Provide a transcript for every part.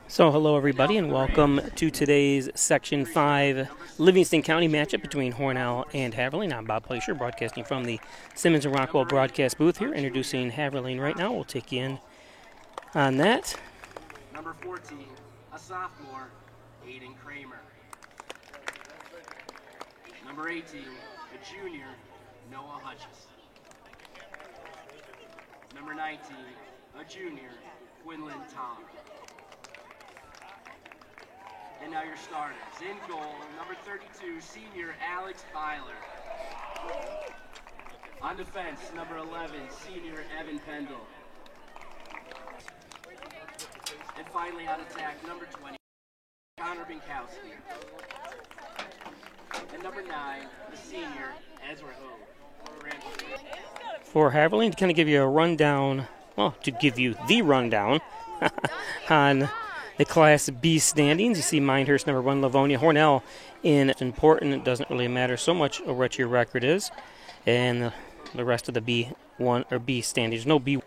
So hello everybody and welcome to today's Section 5 Livingston County matchup between Hornell and Haverling. I'm Bob Plaisher, broadcasting from the Simmons and Rockwell broadcast booth here, introducing Haverling right now. We'll take you in on that. Number 14, a sophomore, Aiden Kramer. Number 18, a junior, Noah Hutchison. Number 19, a junior, Quinlan Tom. And now your starters. In goal, number 32, senior Alex Byler. On defense, number 11, senior Evan Pendle. And finally on attack, number 20, Connor Binkowski. And number 9, the senior Ezra Ho. For Haverling, to kind of give you a rundown, well, to give you the rundown on the Class B standings. You see Minehurst number 1, Livonia. Hornell in it's important. It doesn't really matter so much what your record is. And the rest of the B1 or B standings. No B.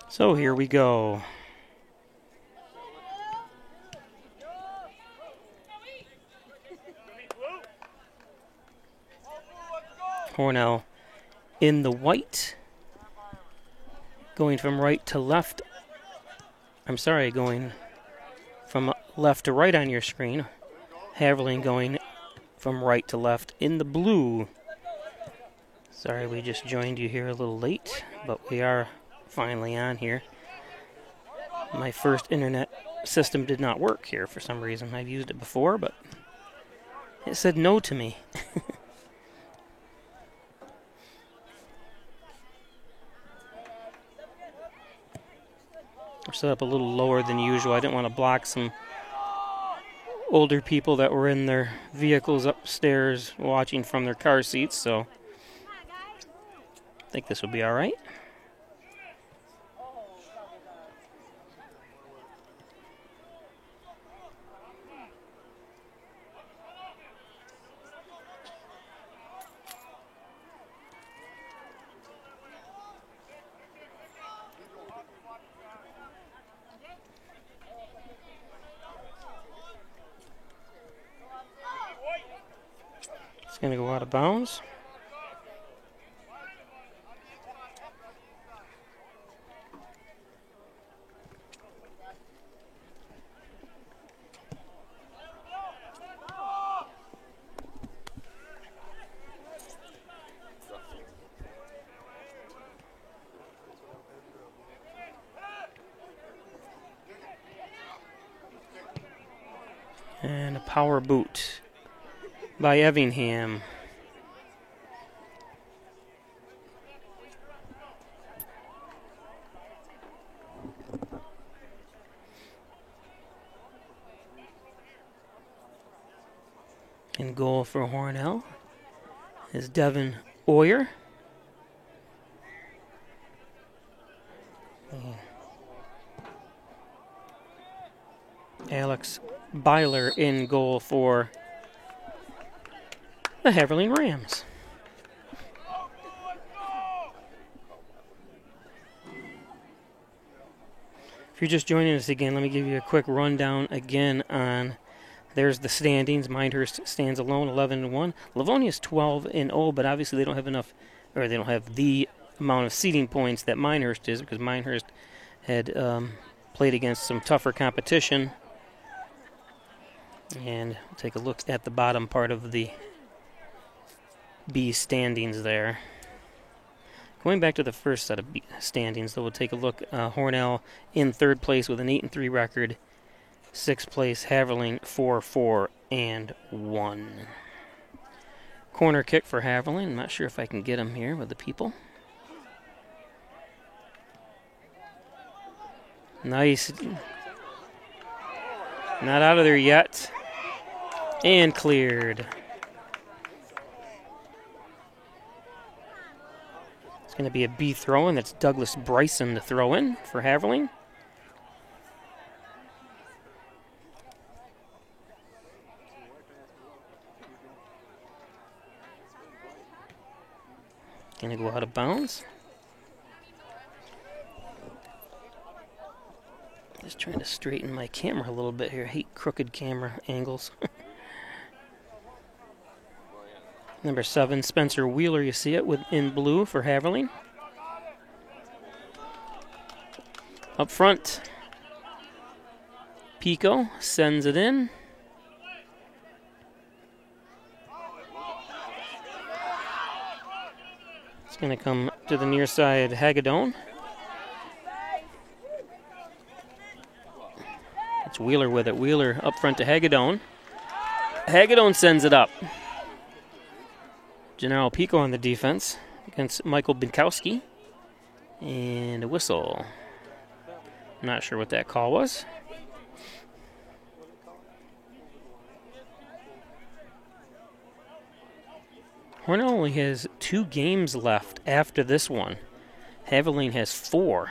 So here we go. Hornell in the white, going from right to left. I'm sorry, going from left to right on your screen. Haverling going from right to left in the blue. Sorry, we just joined you here a little late, but we are finally on here. My first internet system did not work here for some reason. I've used it before, but it said no to me. We're set up a little lower than usual. I didn't want to block some older people that were in their vehicles upstairs watching from their car seats, so I think this will be all right. It's going to go out of bounds. And a power boot by Evingham. In goal for Hornell is Devin Oyer. Alex Byler in goal for the Haverling Rams. If you're just joining us again, let me give you a quick rundown again on, there's the standings. Minehurst stands alone, 11-1. Livonia is 12-0, but obviously they don't have enough, or they don't have the amount of seeding points that Minehurst is, because Minehurst had played against some tougher competition. And we'll take a look at the bottom part of the B standings there. Going back to the first set of B standings, though, we'll take a look. Hornell in third place with an 8-3 record. Sixth place, Haverling 4-4-1. Corner kick for Haverling. I'm not sure if I can get him here with the people. Nice. Not out of there yet. And cleared. It's going to be a B throw-in. That's Douglas Bryson to throw in for Haverling. Going to go out of bounds. Just trying to straighten my camera a little bit here. I hate crooked camera angles. Number 7, Spencer Wheeler, you see it in blue for Haverling. Up front, Pico sends it in. It's going to come to the near side, Hagedorn. It's Wheeler with it. Wheeler up front to Hagedorn. Hagedorn sends it up. Gennaro Pico on the defense against Michael Binkowski. And a whistle. I'm not sure what that call was. Hornell only has 2 games left after this one. Haverling has 4.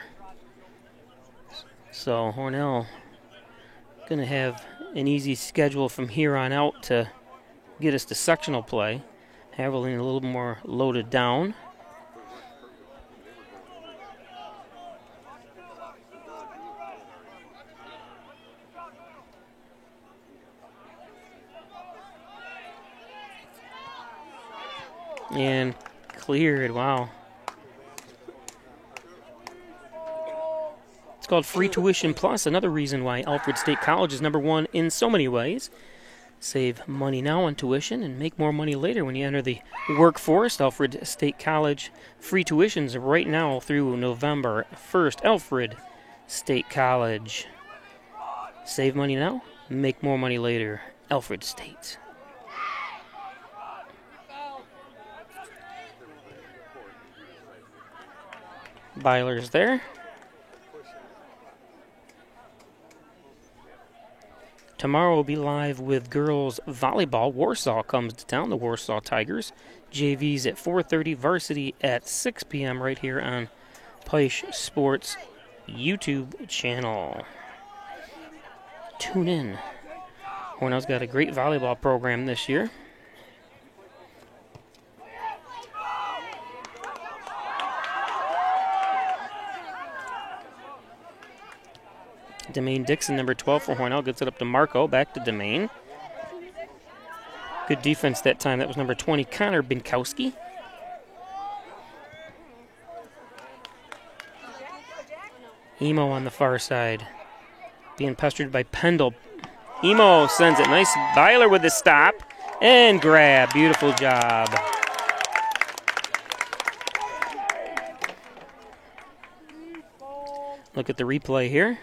So Hornell going to have an easy schedule from here on out to get us to sectional play. Haverling a little more loaded down. And cleared, wow. It's called Free Tuition Plus, another reason why Alfred State College is #1 in so many ways. Save money now on tuition and make more money later when you enter the workforce. Alfred State College free tuitions right now through November 1st. Alfred State College. Save money now, make more money later. Alfred State. Byler's there. Tomorrow we'll be live with girls volleyball. Warsaw comes to town, the Warsaw Tigers. JV's at 4:30, varsity at 6 p.m. right here on Peisch Sports YouTube channel. Tune in. Hornell's got a great volleyball program this year. Demaine Dixon, number 12 for Hornell, gets it up to Marco, back to Demaine. Good defense that time. That was number 20, Connor Binkowski. Emo on the far side, being pestered by Pendle. Emo sends it. Nice Byler with the stop and grab. Beautiful job. Look at the replay here.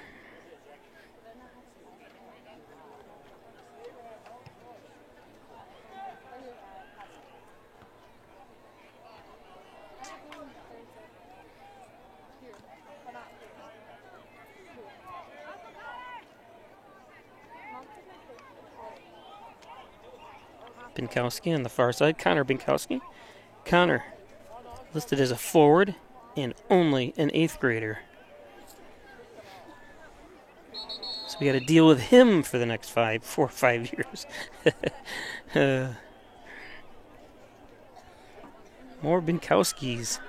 Binkowski on the far side. Connor Binkowski. Connor listed as a forward and only an 8th grader. So we got to deal with him for the next 4 or 5 years. More Binkowskis.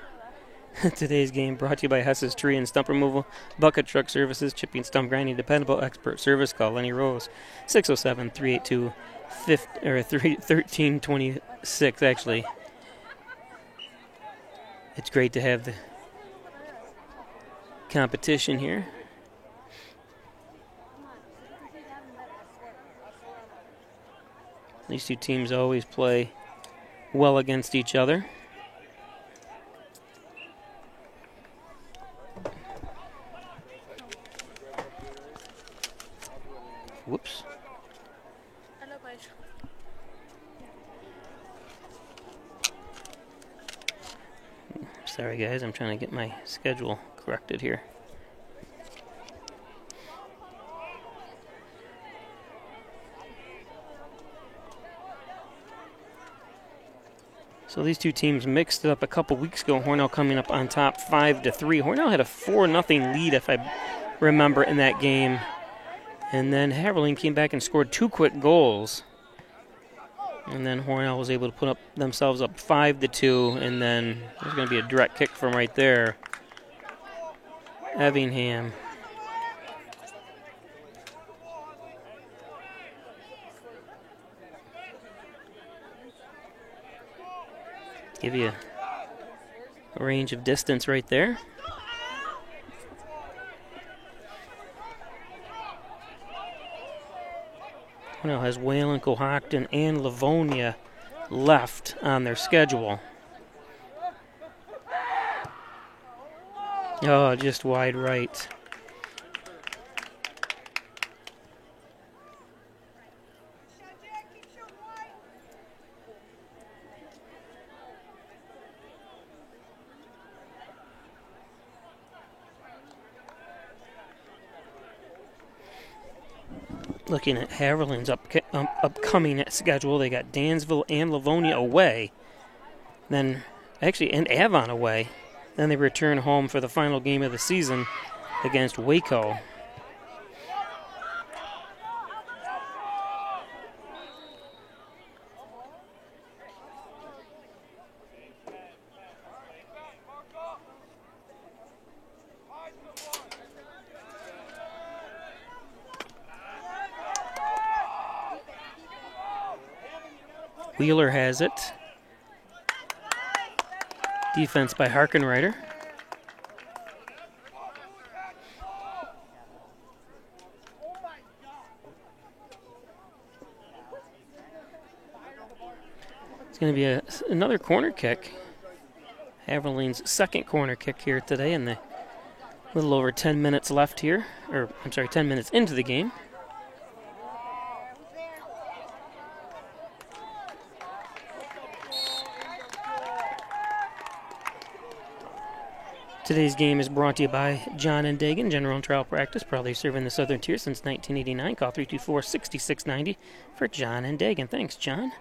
Today's game brought to you by Hess's Tree and Stump Removal, Bucket Truck Services, Chipping, Stump Grinding, Dependable Expert Service. Call Lenny Rose, 607-382-1326. Actually, it's great to have the competition here. These two teams always play well against each other. Whoops. Sorry guys, I'm trying to get my schedule corrected here. So these two teams mixed it up a couple weeks ago. Hornell coming up on top 5-3. Hornell had a 4-0 lead, if I remember, in that game. And then Haverling came back and scored 2 quick goals. And then Hornell was able to put up themselves up 5-2. And then there's going to be a direct kick from right there. Effingham. Give you a range of distance right there. Hornell has Wayland, Cohocton, and Livonia left on their schedule. Oh, just wide right. Looking at Haverling's upcoming schedule, they got Dansville and Livonia away. Then, actually, and Avon away. Then they return home for the final game of the season against Waco. Wheeler has it. Defense by Harkenreiter. It's going to be another corner kick. Haverling's second corner kick here today, and a little over 10 minutes left here. 10 minutes into the game. Today's game is brought to you by John and Dagan, General and Trial Practice, proudly serving the Southern Tier since 1989. Call 324-6690 for John and Dagan. Thanks, John.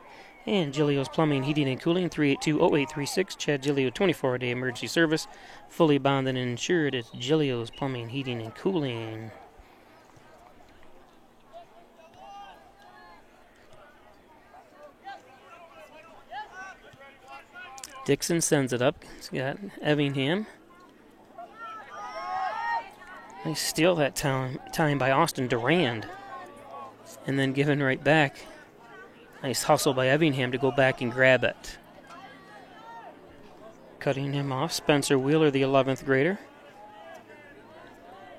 And Gilio's Plumbing, Heating, and Cooling, 382-0836. Chad Gilio, 24-day emergency service. Fully bonded and insured. It's Gilio's Plumbing, Heating, and Cooling. Dixon sends it up. He's got Effingham. Nice steal that time by Austin Durand. And then given right back. Nice hustle by Effingham to go back and grab it. Cutting him off, Spencer Wheeler, the 11th grader.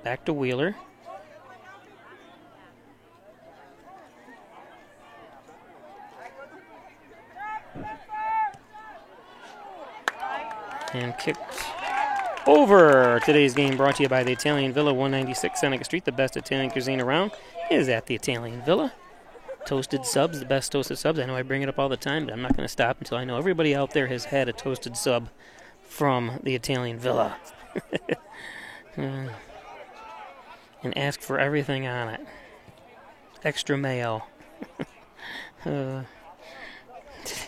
Back to Wheeler. And kicked over. Today's game brought to you by the Italian Villa, 196 Seneca Street. The best Italian cuisine around is at the Italian Villa. Toasted subs, the best toasted subs. I know I bring it up all the time, but I'm not going to stop until I know everybody out there has had a toasted sub from the Italian Villa. And ask for everything on it. Extra mayo.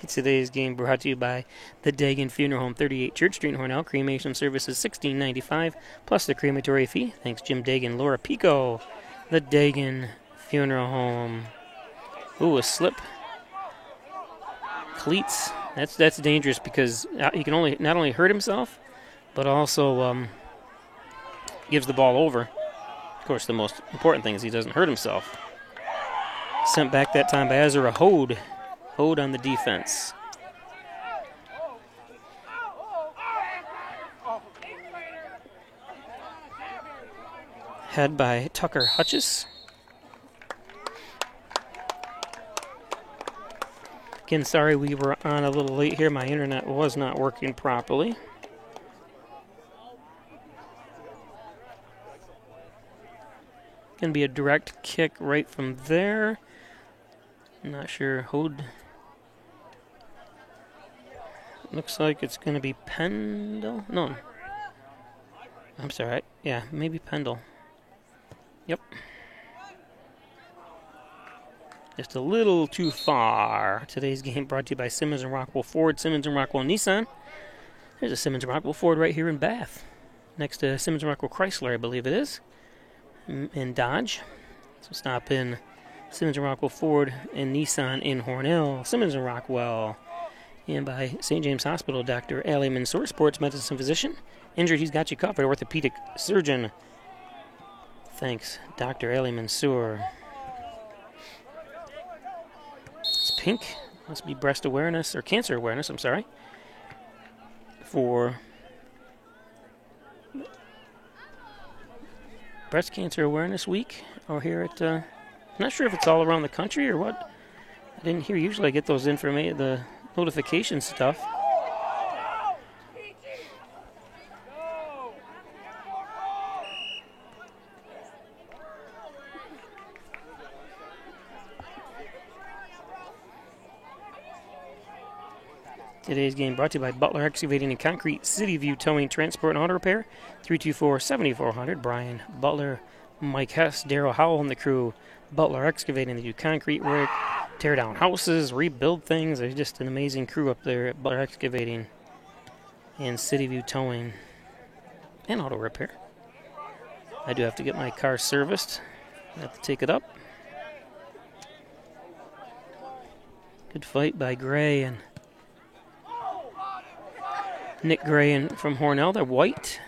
Today's game brought to you by the Dagan Funeral Home, 38 Church Street, Hornell. Cremation services $16.95 plus the crematory fee. Thanks, Jim Dagan, Laura Pico. The Dagan Funeral Home. Ooh, a slip. Cleats. That's dangerous because he can not only hurt himself, but also gives the ball over. Of course, the most important thing is he doesn't hurt himself. Sent back that time by Ezra Hode. Hode on the defense. Head by Tucker Hutchis. Again, sorry we were on a little late here. My internet was not working properly. Going to be a direct kick right from there. I'm not sure. Hode. Looks like it's going to be Pendle. No. I'm sorry. Yeah, maybe Pendle. Yep. Just a little too far. Today's game brought to you by Simmons and Rockwell Ford, Simmons and Rockwell Nissan. There's a Simmons and Rockwell Ford right here in Bath, next to Simmons and Rockwell Chrysler, I believe it is, in Dodge. So stop in Simmons and Rockwell Ford and Nissan in Hornell. Simmons and Rockwell. And by St. James Hospital, Dr. Ali Mansour, sports medicine physician. Injured, he's got you covered. Orthopedic surgeon. Thanks, Dr. Ali Mansour. It's pink. Must be breast awareness, or cancer awareness, I'm sorry. For Breast Cancer Awareness Week. Or here at, I'm not sure if it's all around the country or what. I didn't hear. Usually I get those the notification stuff. Today's game brought to you by Butler Excavating and Concrete, City View Towing, Transport, and Auto Repair, 324-7400. Brian Butler, Mike Hess, Daryl Howell, and the crew. Butler Excavating, they do concrete work, tear down houses, rebuild things. They're just an amazing crew up there at Butler Excavating and City View Towing and Auto Repair. I do have to get my car serviced. I have to take it up. Good fight by Gray and Nick Gray from Hornell. They're white.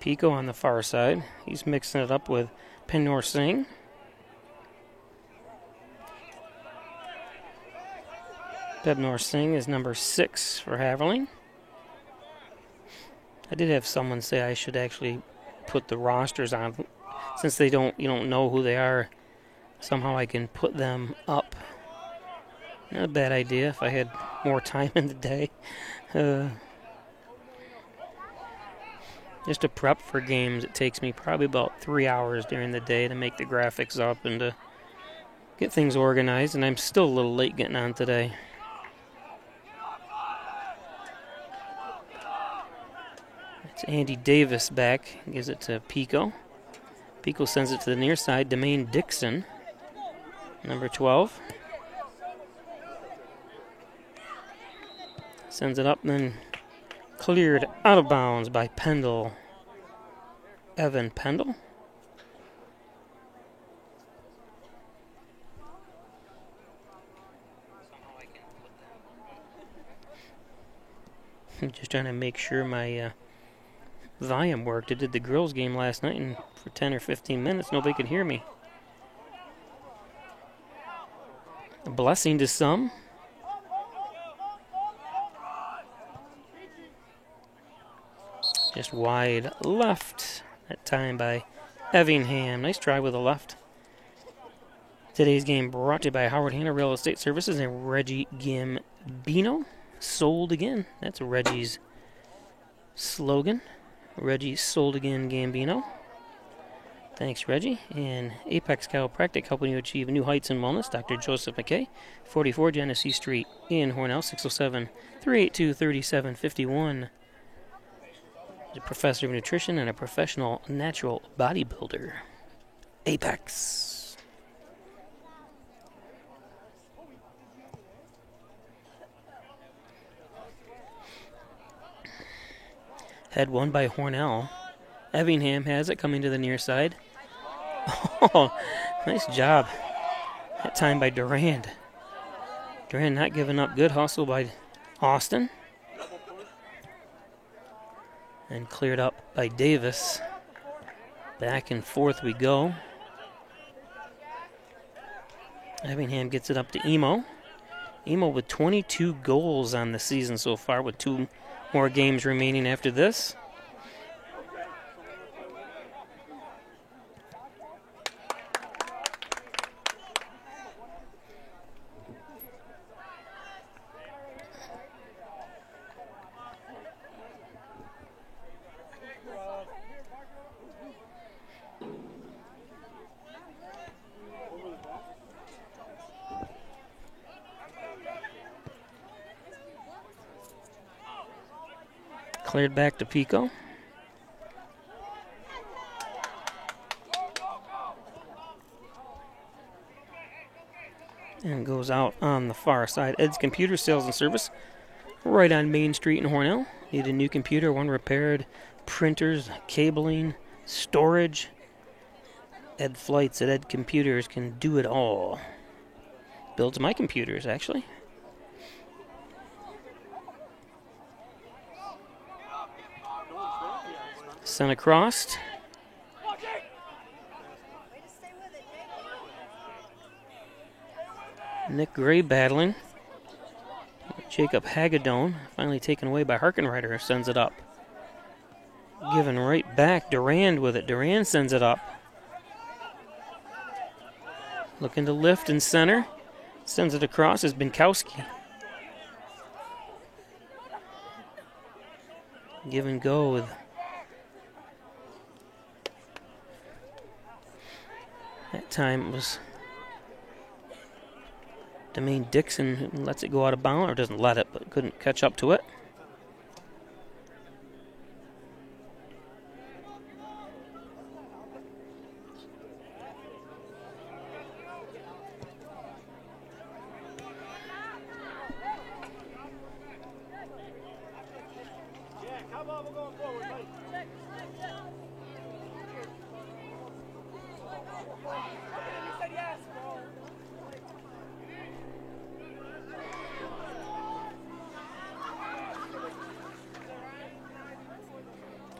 Pico on the far side. He's mixing it up with Penor Singh. Bebnor Singh is number 6 for Haverling. I did have someone say I should actually put the rosters on, since you don't know who they are. Somehow I can put them up. Not a bad idea if I had more time in the day. Just to prep for games, it takes me probably about 3 hours during the day to make the graphics up and to get things organized, and I'm still a little late getting on today. It's Andy Davis back, gives it to Pico. Pico sends it to the near side, Demaine Dixon, number 12. Sends it up, and then cleared out of bounds by Pendle. Evan Pendle. I'm just trying to make sure my volume worked. I did the girls game last night, and for 10 or 15 minutes nobody could hear me. A blessing to some. Just wide left. That time by Evingham. Nice try with the left. Today's game brought to you by Howard Hanna Real Estate Services and Reggie Gambino. Sold again. That's Reggie's slogan. Reggie sold again Gambino. Thanks, Reggie. And Apex Chiropractic, helping you achieve new heights in wellness. Dr. Joseph McKay, 44 Genesee Street in Hornell, 607-382-3751. A professor of nutrition and a professional natural bodybuilder. Apex. Head won by Hornell. Evingham has it coming to the near side. Oh, nice job. That time by Durand. Durand not giving up. Good hustle by Austin. And cleared up by Davis. Back and forth we go. Evingham gets it up to Emo. Emo with 22 goals on the season so far, with 2 more games remaining after this. Cleared back to Pico. And goes out on the far side. Ed's Computer Sales and Service, right on Main Street in Hornell. Need a new computer, one repaired, printers, cabling, storage. Ed Flights at Ed Computers can do it all. Builds my computers, actually. Sent across. Nick Gray battling. Jacob Hagedorn, finally taken away by Harkenrider, sends it up. Given right back, Durand with it. Durand sends it up. Looking to lift and center. Sends it across is Binkowski. Give and go with that time. It was Demain Dixon who lets it go out of bounds, or doesn't let it, but couldn't catch up to it.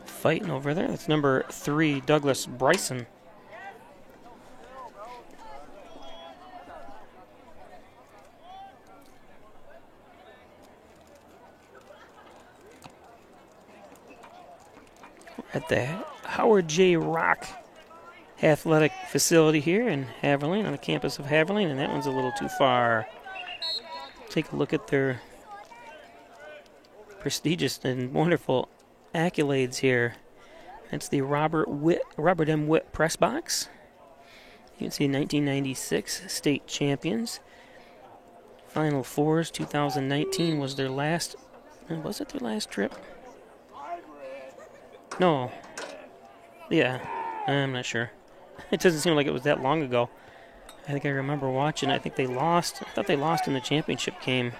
Fighting over there. That's number 3, Douglas Bryson. At the Howard J. Rock Athletic Facility here in Haverline, on the campus of Haverline, and that one's a little too far. Take a look at their prestigious and wonderful accolades here. That's the Robert M. Witt press box. You can see 1996 state champions. Final Fours 2019 was their last. Was it their last trip? No. Yeah, I'm not sure. It doesn't seem like it was that long ago. I think I remember watching. I think they lost. I thought they lost in the championship game.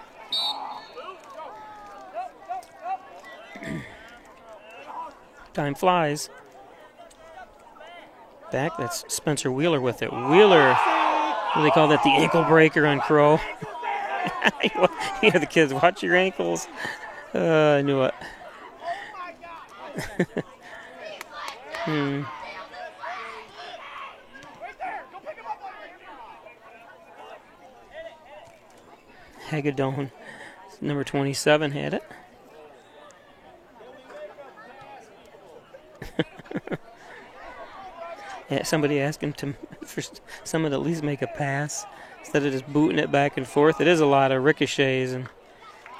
Time flies. Back, that's Spencer Wheeler with it. Wheeler, what do they call that? The ankle breaker on Crow. Yeah, the kids, watch your ankles. I knew it. Hagedorn, number 27, had it. Yeah, somebody asked him for someone to at least make a pass instead of just booting it back and forth. It is a lot of ricochets and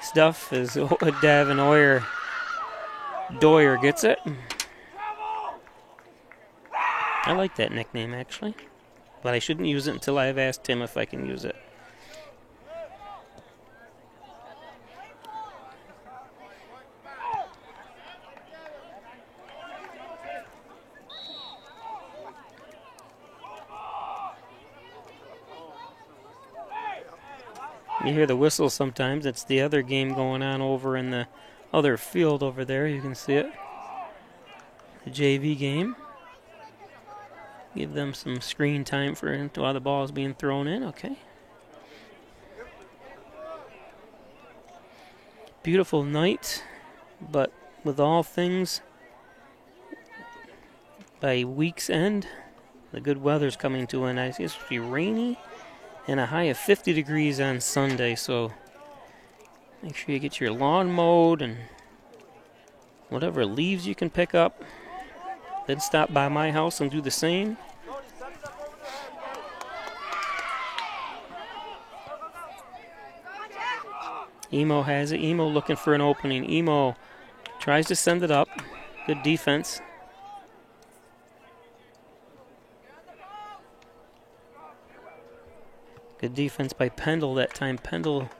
stuff as Davin Doyer gets it. I like that nickname, actually, but I shouldn't use it until I've asked him if I can use it. You hear the whistle sometimes. It's the other game going on over in the other field over there. You can see it. The JV game. Give them some screen time while the ball is being thrown in. Okay. Beautiful night, but with all things, by week's end, the good weather's coming to an end. It's supposed to be rainy and a high of 50 degrees on Sunday, so make sure you get your lawn mowed and whatever leaves you can pick up. Then stop by my house and do the same. Emo has it. Emo looking for an opening. Emo tries to send it up. Good defense. Good defense by Pendle that time. Pendle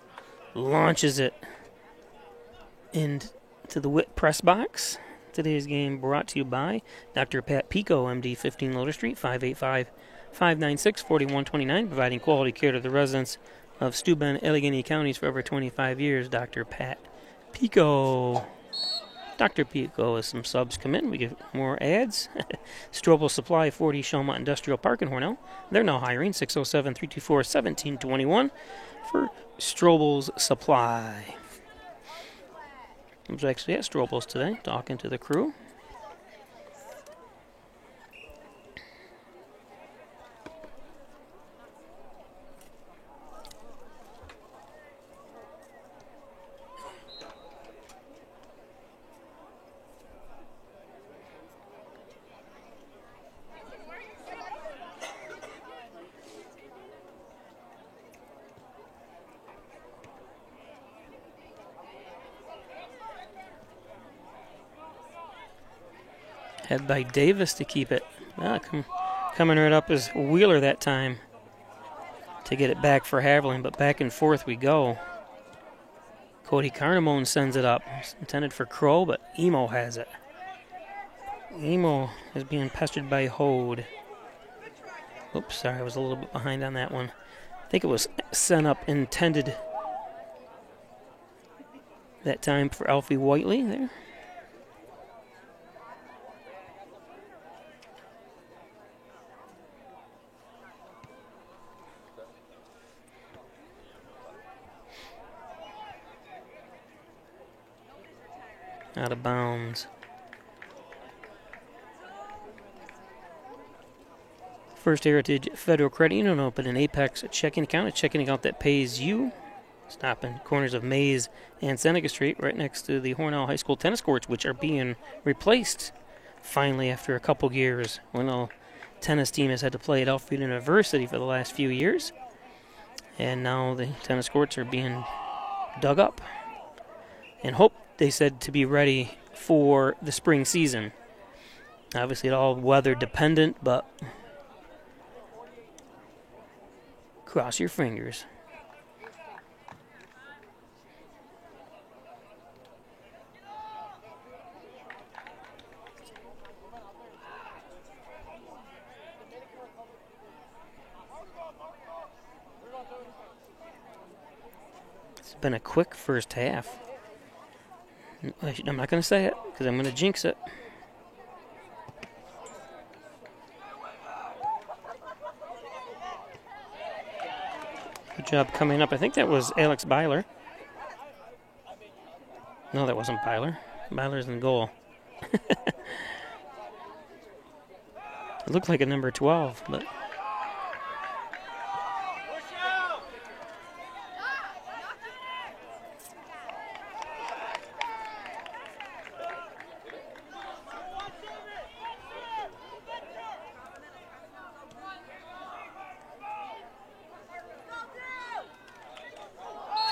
launches it. And to the Witt Press Box. Today's game brought to you by Dr. Pat Pico, MD, 15 Lotus Street, 585-596-4129, providing quality care to the residents of Steuben, Allegheny counties for over 25 years. Dr. Pat Pico. Dr. Pico, as some subs come in, we get more ads. Strobel Supply, 40 Shelmont Industrial Park in Hornell. They're now hiring, 607-324-1721 for Strobel's Supply. I was actually at Strobel's today, talking to the crew. Head by Davis to keep it. Coming right up is Wheeler that time to get it back for Haviland, but back and forth we go. Cody Carnamone sends it up. It's intended for Crow, but Emo has it. Emo is being pestered by Hode. Oops, sorry, I was a little bit behind on that one. I think it was sent up intended that time for Alfie Whiteley there. Out of bounds. First Heritage Federal Credit Union opened an Apex checking account, a checking account that pays you. Stopping corners of Mays and Seneca Street, right next to the Hornell High School tennis courts, which are being replaced finally after a couple years. Hornell tennis team has had to play at Alfred University for the last few years, and now the tennis courts are being dug up. And hope, they said, to be ready for the spring season. Obviously, it all weather dependent, but cross your fingers. It's been a quick first half. I'm not going to say it because I'm going to jinx it. Good job coming up. I think that was Alex Byler. No, that wasn't Byler. Byler's in goal. It looked like a number 12, but...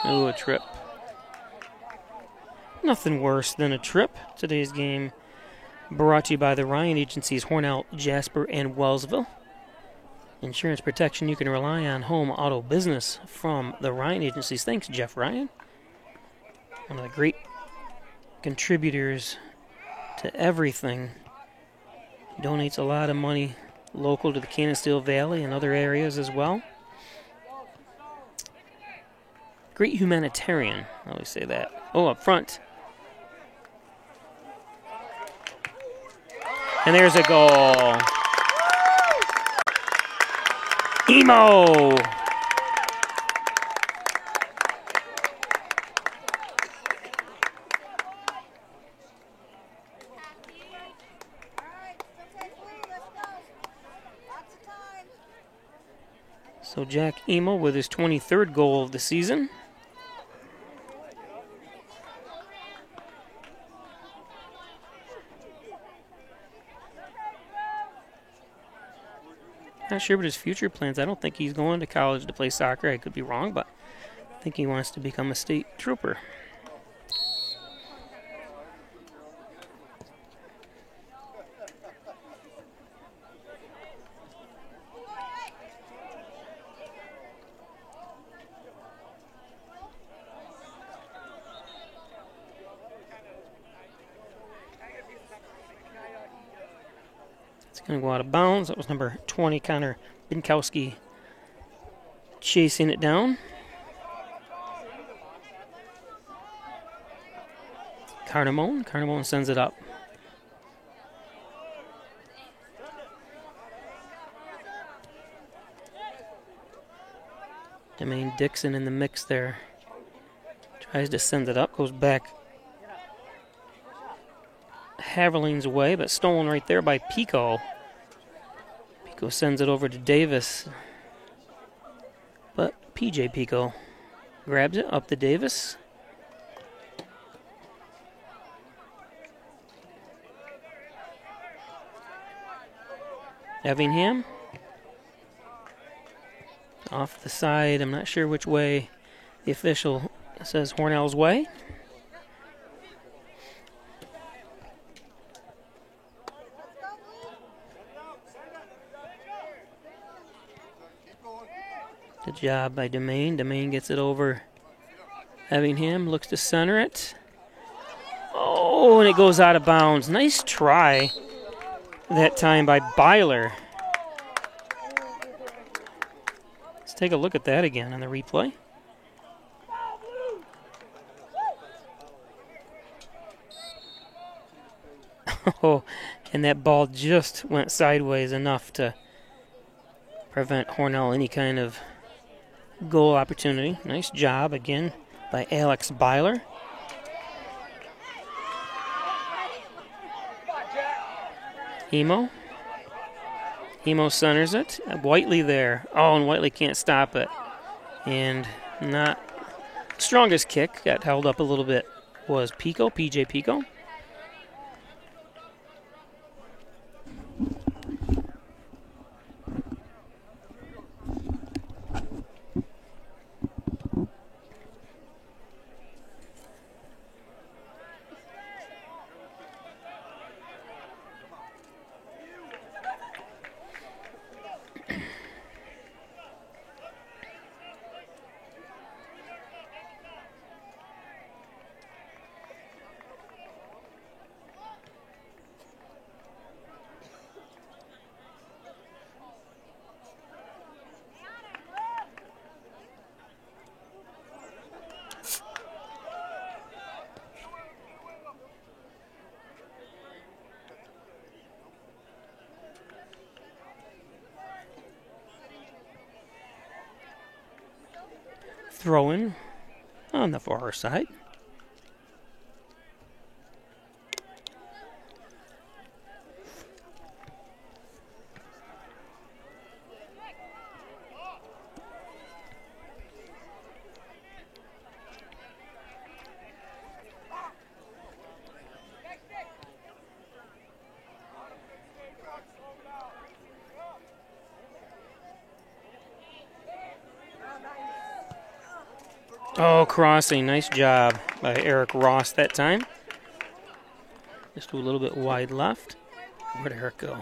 Ooh, a trip. Nothing worse than a trip. Today's game brought to you by the Ryan Agencies, Hornell, Jasper, and Wellsville. Insurance protection you can rely on, home, auto, business from the Ryan Agencies. Thanks, Jeff Ryan. One of the great contributors to everything. Donates a lot of money local to the Canisteel Valley and other areas as well. Great humanitarian, I always say that. Oh, up front. And there's a goal. Emo! So Jack Emo with his 23rd goal of the season. Not sure about his future plans. I don't think he's going to college to play soccer. I could be wrong, but I think he wants to become a state trooper. going to go out of bounds. That was number 20, Connor Binkowski, chasing it down. Carnamone sends it up. Demaine Dixon in the mix there. Tries to send it up, goes back Haverling's way, but stolen right there by Pico. Pico sends it over to Davis. But PJ Pico grabs it up to Davis. Effingham. Off the side, I'm not sure which way. The official says Hornell's way. Good job by Demaine. Demaine gets it over Effingham, looks to center it. Oh, and it goes out of bounds. Nice try that time by Byler. Let's take a look at that again on the replay. Oh, and that ball just went sideways enough to prevent Hornell any kind of goal opportunity. Nice job again by Alex Byler. Emo centers it. Whiteley there. Oh, and Whiteley can't stop it. And not strongest kick. Got held up a little bit. Was Pico, PJ Pico. Throw-in on the far side. Oh, crossing. Nice job by Eric Ross that time. Just a little bit wide left. Where'd Eric go?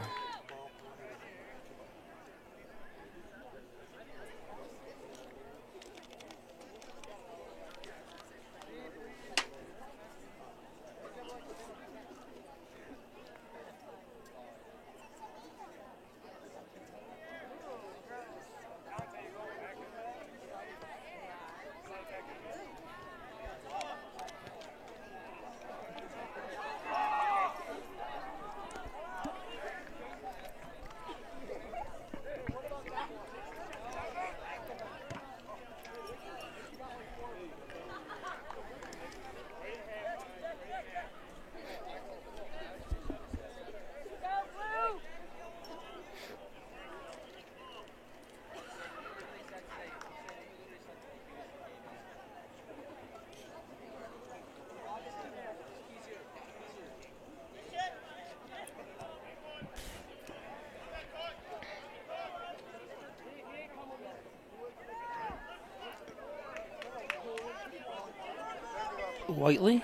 Whiteley.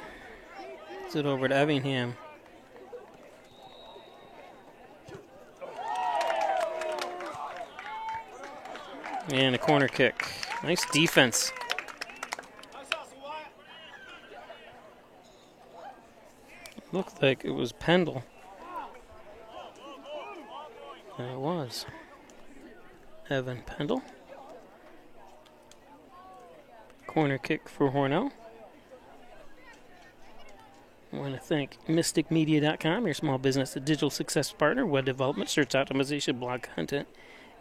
Gets it over to Effingham. And a corner kick. Nice defense. Looked like it was Pendle. was Evan Pendle. Corner kick for Hornell. I want to thank MysticMedia.com, your small business and digital success partner, web development, search optimization, blog content,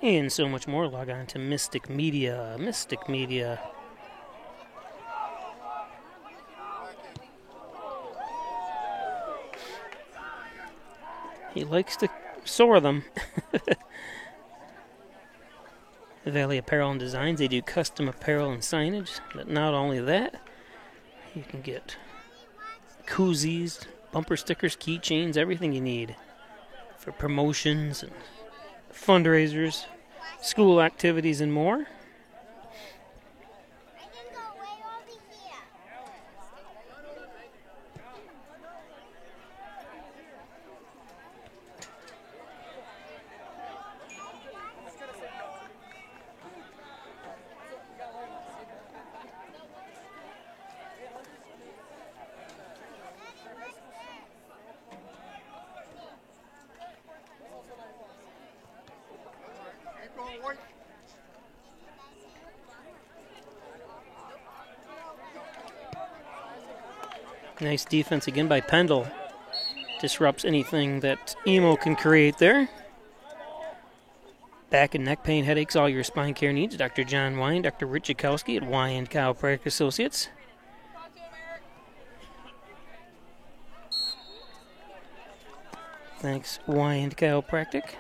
and so much more. Log on to Mystic Media. Mystic Media. He likes to soar them. Valley Apparel and Designs, they do custom apparel and signage. But not only that, you can get koozies, bumper stickers, keychains, everything you need for promotions and fundraisers, school activities, and more. Nice defense again by Pendle. Disrupts anything that Emo can create there. Back and neck pain, headaches, all your spine care needs. Dr. John Wine, Dr. Rich Jakowski at Wine Chiropractic Associates. Thanks, Wine Chiropractic.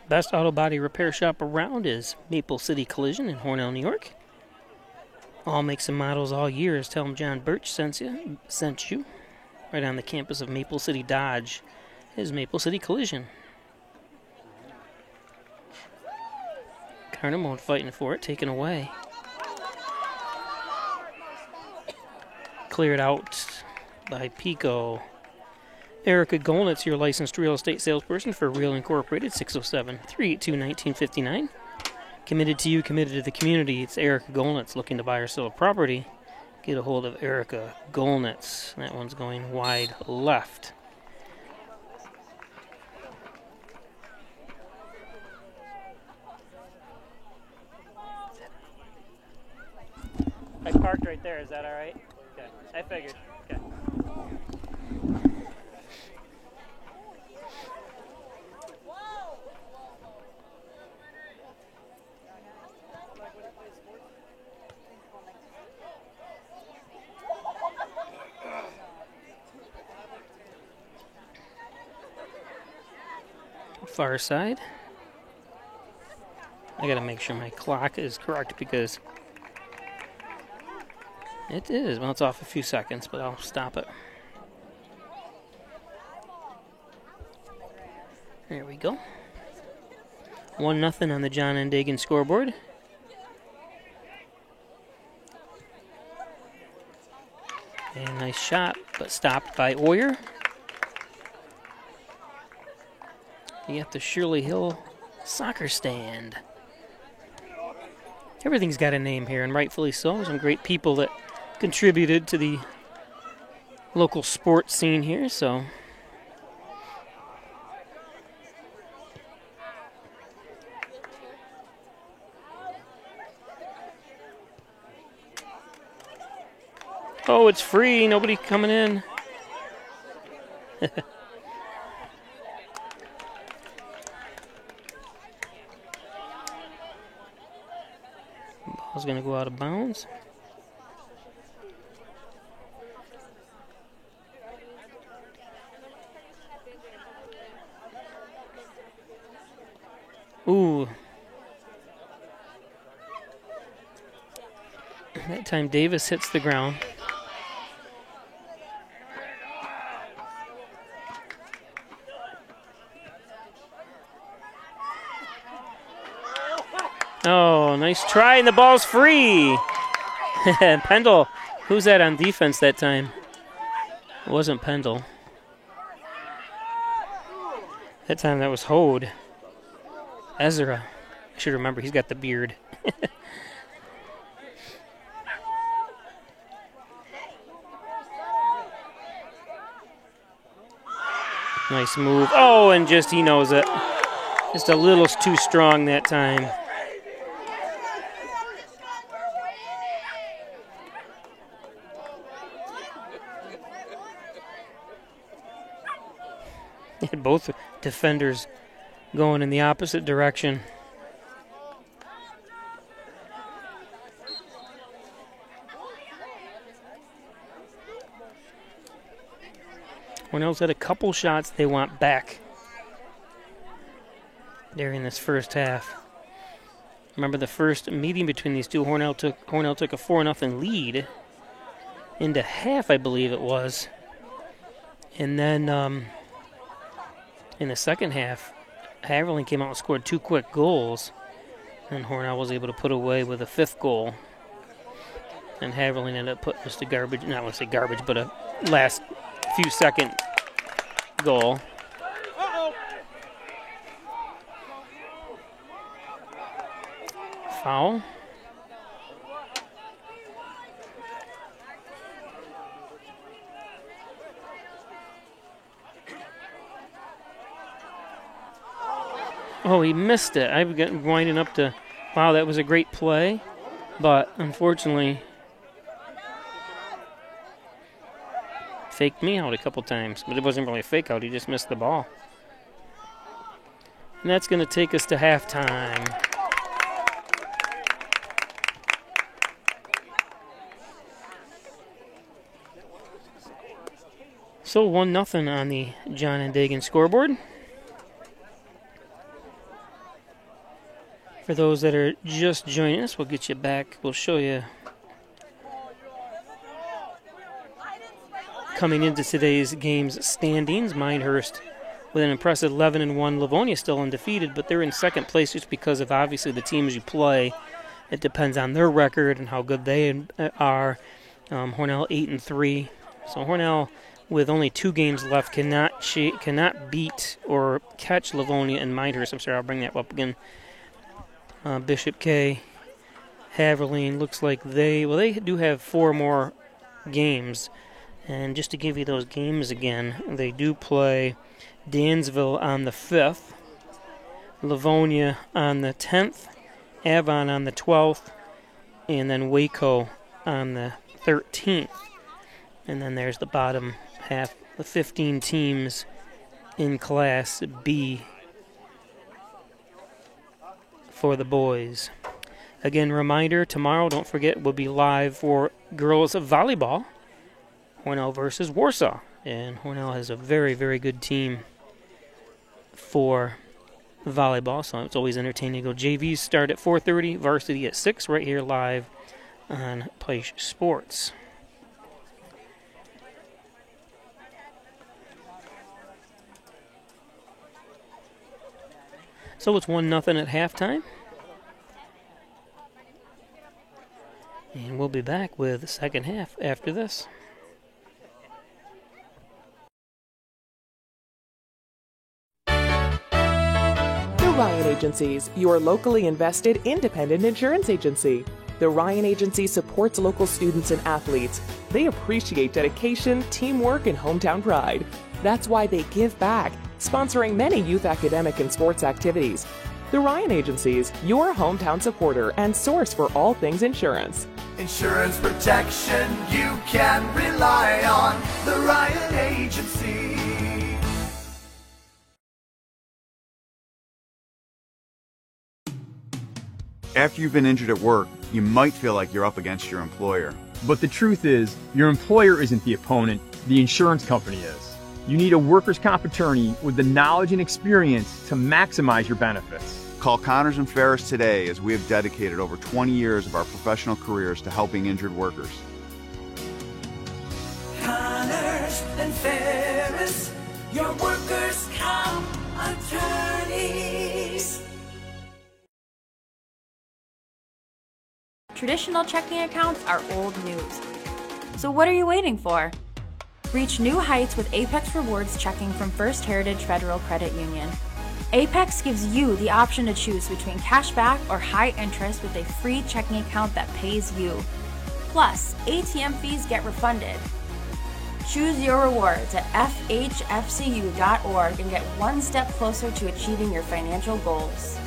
Best auto body repair shop around is Maple City Collision in Hornell, New York. All makes and models, all years. Tell them John Birch sent you. Right on the campus of Maple City Dodge is Maple City Collision. Carnamone fighting for it, taken away. Cleared out by Pico. Erica Golnitz, your licensed real estate salesperson for Real Incorporated, 607-382-1959. Committed to you, committed to the community. It's Erica Golnitz looking to buy or sell a property. Get a hold of Erica Golnitz. That one's going wide left. I parked right there. Is that all right? Okay. I figured. Okay. Far side. I gotta make sure my clock is correct because it is. Well, it's off a few seconds, but I'll stop it. There we go. 1-0 on the John and Dagan scoreboard. And a nice shot, but stopped by Oyer. You got the Shirley Hill soccer stand. Everything's got a name here, and rightfully so. Some great people that contributed to the local sports scene here, so. Oh, it's free. Nobody coming in. Ball's going to go out of bounds. Ooh. That time Davis hits the ground. Oh, nice try, and the ball's free. Pendle, who's that on defense that time? It wasn't Pendle. That time that was Hode. Ezra. I should remember, he's got the beard. Nice move. Oh, and just he knows it. Just a little too strong that time. And both defenders going in the opposite direction. Hornell's had a couple shots they want back during this first half. Remember the first meeting between these two, Hornell took a 4-0 lead into half, I believe it was. And then in the second half, Haverling came out and scored 2 quick goals. And Hornell was able to put away with a 5th goal. And Haverling ended up putting just a garbage, not want to say garbage, but a last few second goal. Foul. Oh, he missed it. I've got winding up to, wow, that was a great play. But unfortunately, faked me out a couple times. But it wasn't really a fake out. He just missed the ball. And that's going to take us to halftime. So 1-0 on the John and Dagan scoreboard. For those that are just joining us, we'll get you back. We'll show you coming into today's game's standings. Minehurst with an impressive 11-1. Livonia still undefeated, but they're in second place just because of obviously the teams you play. It depends on their record and how good they are. Hornell 8-3. So Hornell, with only 2 games left, cannot beat or catch Livonia and Minehurst. I'm sorry, I'll bring that up again. Bishop K, Haverling, looks like they do have 4 more games. And just to give you those games again, they do play Dansville on the 5th, Livonia on the 10th, Avon on the 12th, and then Waco on the 13th. And then there's the bottom half, the 15 teams in Class B for the boys. Again, reminder, tomorrow, don't forget, we'll be live for girls volleyball, Hornell versus Warsaw. And Hornell has a very, very good team for volleyball, so it's always entertaining to go. JVs start at 4:30, varsity at 6, right here live on Place Sports. So it's 1-0 at halftime. And we'll be back with the second half after this. The Ryan Agencies, your locally invested independent insurance agency. The Ryan Agency supports local students and athletes. They appreciate dedication, teamwork, and hometown pride. That's why they give back, sponsoring many youth academic and sports activities. The Ryan Agencies, your hometown supporter and source for all things insurance. Insurance protection you can rely on. The Ryan Agency. After you've been injured at work, you might feel like you're up against your employer. But the truth is, your employer isn't the opponent, the insurance company is. You need a workers' comp attorney with the knowledge and experience to maximize your benefits. Call Connors and Ferris today, as we have dedicated over 20 years of our professional careers to helping injured workers. Connors and Ferris, your workers' comp attorneys. traditional checking accounts are old news. So what are you waiting for? Reach new heights with Apex Rewards checking from First Heritage Federal Credit Union. Apex gives you the option to choose between cash back or high interest with a free checking account that pays you. Plus, ATM fees get refunded. Choose your rewards at FHFCU.org and get one step closer to achieving your financial goals.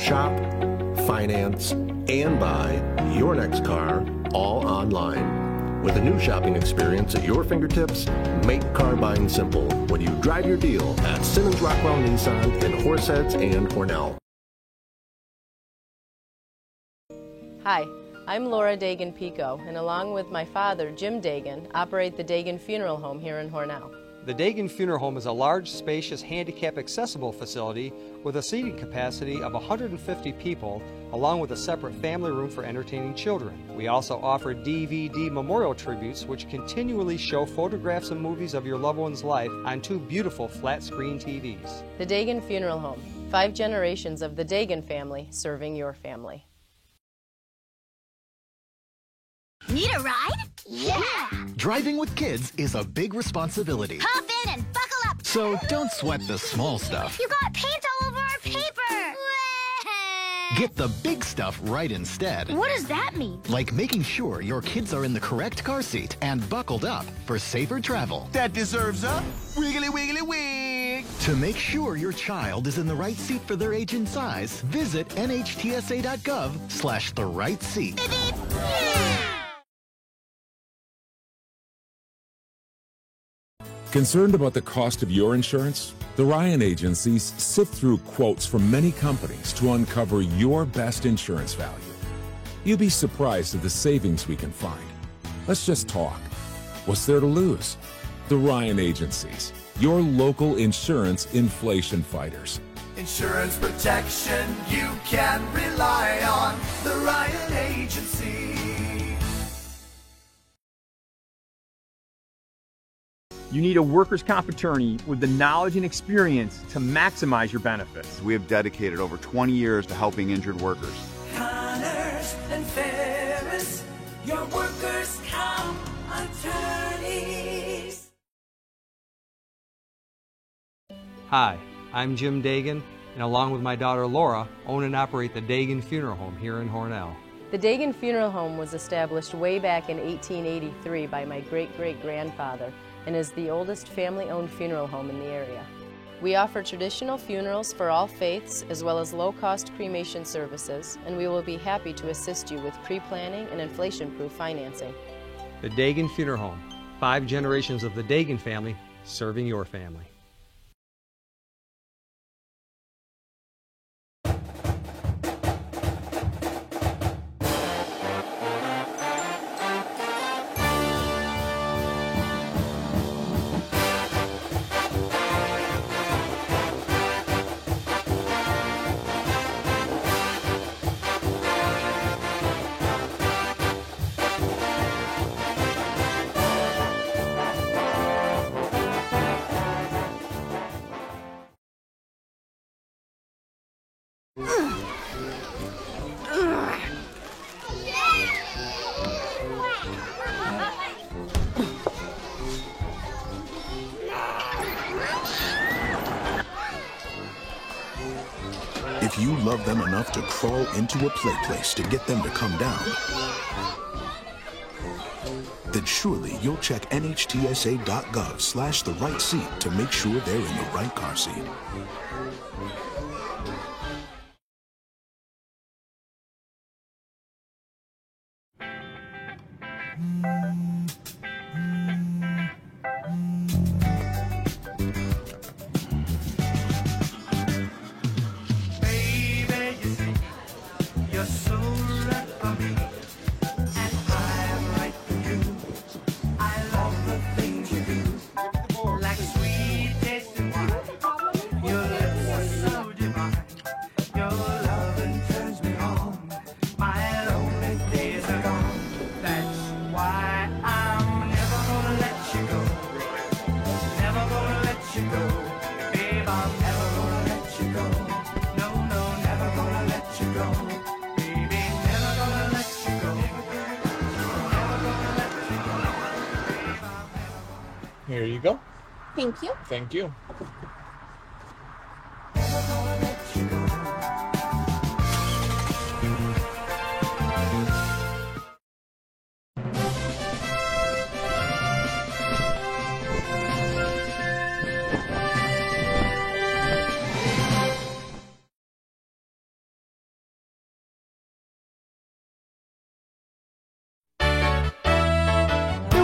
Shop, finance, and buy your next car all online. With a new shopping experience at your fingertips, make car buying simple when you drive your deal at Simmons Rockwell Nissan in Horseheads and Hornell. Hi, I'm Laura Dagan-Pico, and along with my father, Jim Dagan, operate the Dagan Funeral Home here in Hornell. The Dagan Funeral Home is a large, spacious, handicap-accessible facility with a seating capacity of 150 people, along with a separate family room for entertaining children. We also offer DVD memorial tributes, which continually show photographs and movies of your loved one's life on 2 beautiful flat-screen TVs. The Dagan Funeral Home, 5 generations of the Dagan family serving your family. Need a ride? Yeah! Driving with kids is a big responsibility. Hop in and buckle up! So don't sweat the small stuff. You got paint all over our paper! Get the big stuff right instead. What does that mean? Like making sure your kids are in the correct car seat and buckled up for safer travel. That deserves a wiggly wiggly wig. To make sure your child is in the right seat for their age and size, visit nhtsa.gov/the-right-seat. Concerned about the cost of your insurance? The Ryan agencies sift through quotes from many companies to uncover your best insurance value. You'd be surprised at the savings we can find. Let's just talk. What's there to lose? The Ryan agencies, your local insurance inflation fighters. Insurance protection you can rely on. The Ryan Agency. You need a workers' comp attorney with the knowledge and experience to maximize your benefits. We have dedicated over 20 years to helping injured workers. Connors and Ferris, your workers' comp attorneys. Hi, I'm Jim Dagan, and along with my daughter Laura, own and operate the Dagan Funeral Home here in Hornell. The Dagan Funeral Home was established way back in 1883 by my great-great-grandfather and is the oldest family-owned funeral home in the area. We offer traditional funerals for all faiths as well as low-cost cremation services, and we will be happy to assist you with pre-planning and inflation-proof financing. The Dagan Funeral Home, 5 generations of the Dagan family serving your family. If you love them enough to crawl into a play place to get them to come down, then surely you'll check nhtsa.gov/the-right-seat to make sure they're in the right car seat. Like sweet tasting wine, your lips are so divine. Here you go. Thank you. Thank you.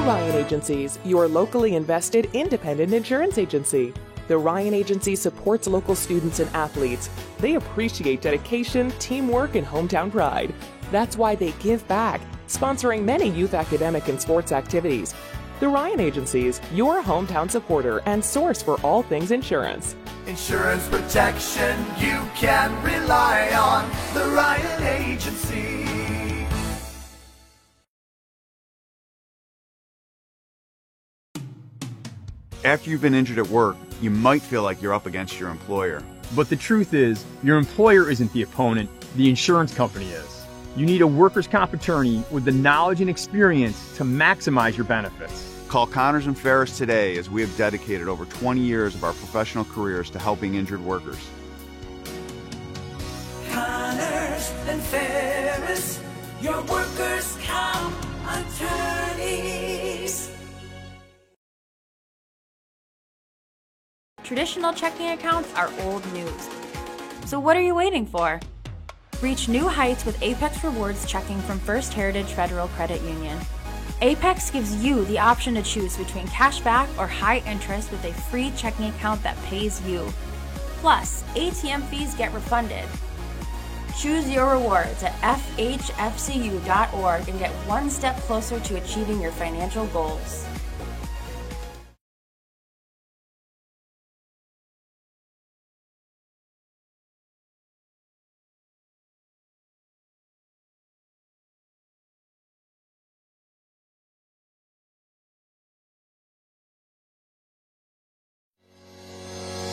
Ryan Agencies, your locally invested independent insurance agency. The Ryan Agency supports local students and athletes. They appreciate dedication, teamwork, and hometown pride. That's why they give back, sponsoring many youth academic and sports activities. The Ryan Agencies, your hometown supporter and source for all things insurance. Insurance protection you can rely on. The Ryan Agency. After you've been injured at work, you might feel like you're up against your employer. But the truth is, your employer isn't the opponent, the insurance company is. You need a workers' comp attorney with the knowledge and experience to maximize your benefits. Call Connors and Ferris today, as we have dedicated over 20 years of our professional careers to helping injured workers. Connors and Ferris, your workers' comp attorneys. Traditional checking accounts are old news. So what are you waiting for? Reach new heights with Apex Rewards checking from First Heritage Federal Credit Union. Apex gives you the option to choose between cash back or high interest with a free checking account that pays you. Plus, ATM fees get refunded. Choose your rewards at FHFCU.org and get one step closer to achieving your financial goals.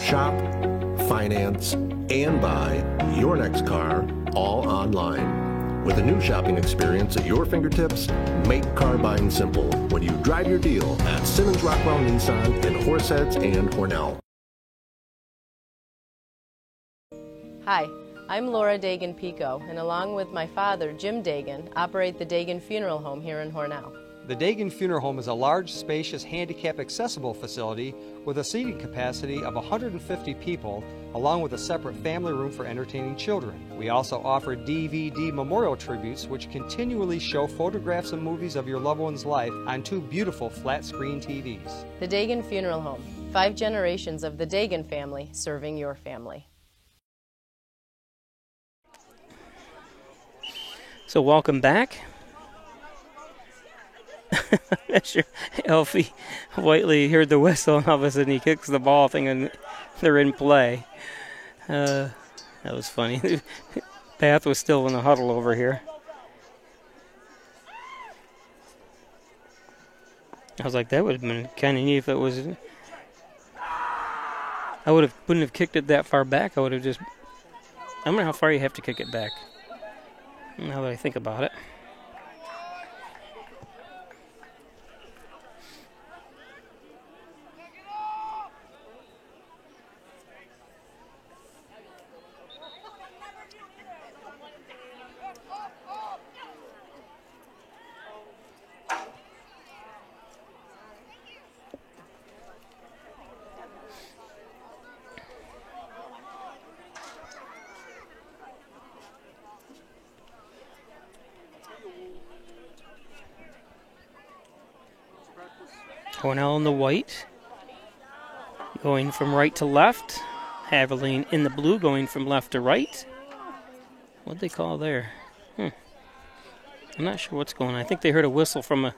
Shop, finance, and buy your next car all online. With a new shopping experience at your fingertips, make car buying simple when you drive your deal at Simmons Rockwell Nissan in Horseheads and Hornell. Hi, I'm Laura Dagan-Pico, and along with my father, Jim Dagan, operate the Dagan Funeral Home here in Hornell. The Dagan Funeral Home is a large, spacious, handicap-accessible facility with a seating capacity of 150 people, along with a separate family room for entertaining children. We also offer DVD memorial tributes, which continually show photographs and movies of your loved one's life on 2 beautiful flat-screen TVs. The Dagan Funeral Home, 5 generations of the Dagan family serving your family. So welcome back. Sure. Elfie Whiteley heard the whistle, and all of a sudden he kicks the ball, thinking they're in play. That was funny. Path was still in the huddle over here. I was like, that would have been kind of neat if it was. I wouldn't have kicked it that far back. I would have just. I don't know how far you have to kick it back. Now that I think about it. Hornell in the white, going from right to left. Haviland in the blue, going from left to right. What'd they call there? I'm not sure what's going on. I think they heard a whistle from a...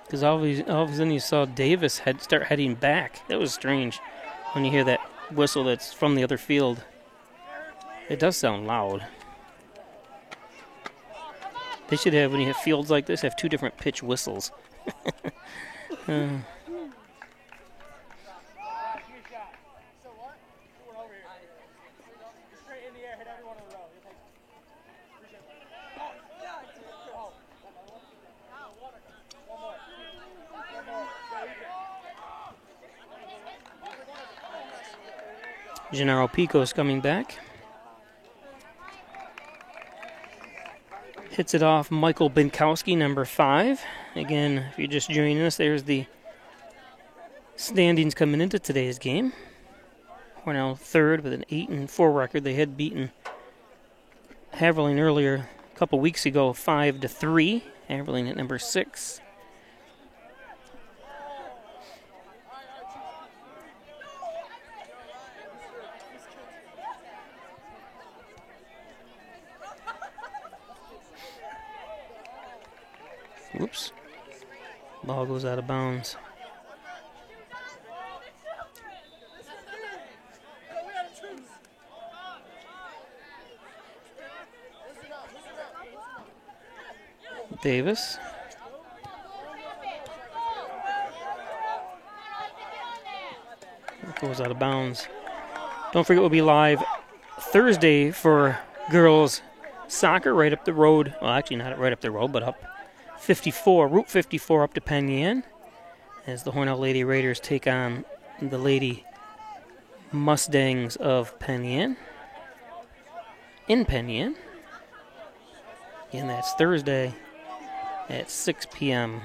Because all of a sudden you saw Davis start heading back. That was strange when you hear that whistle that's from the other field. It does sound loud. They should have, when you have fields like this, have 2 different pitch whistles. Gennaro Pico's coming back. Hits it off Michael Binkowski, number 5. Again, if you're just joining us, there's the standings coming into today's game. Hornell third with an 8-4 record. They had beaten Haverling earlier a couple weeks ago, 5-3. Haverling at number 6. Whoops. Ball goes out of bounds. Davis. It goes out of bounds. Don't forget we'll be live Thursday for girls soccer right up the road. Well, actually not right up the road, but up 54, Route 54 up to Penn Yan, as the Hornell Lady Raiders take on the Lady Mustangs of Penn Yan in Penn Yan. And that's Thursday at 6 p.m.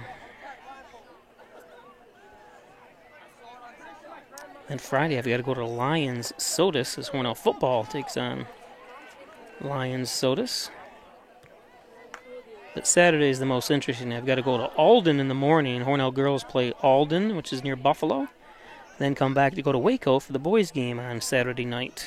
And Friday, I've got to go to Lions Sodus as Hornell football takes on Lions Sodus. But Saturday is the most interesting. I've got to go to Alden in the morning. Hornell girls play Alden, which is near Buffalo. Then come back to go to Waco for the boys' game on Saturday night.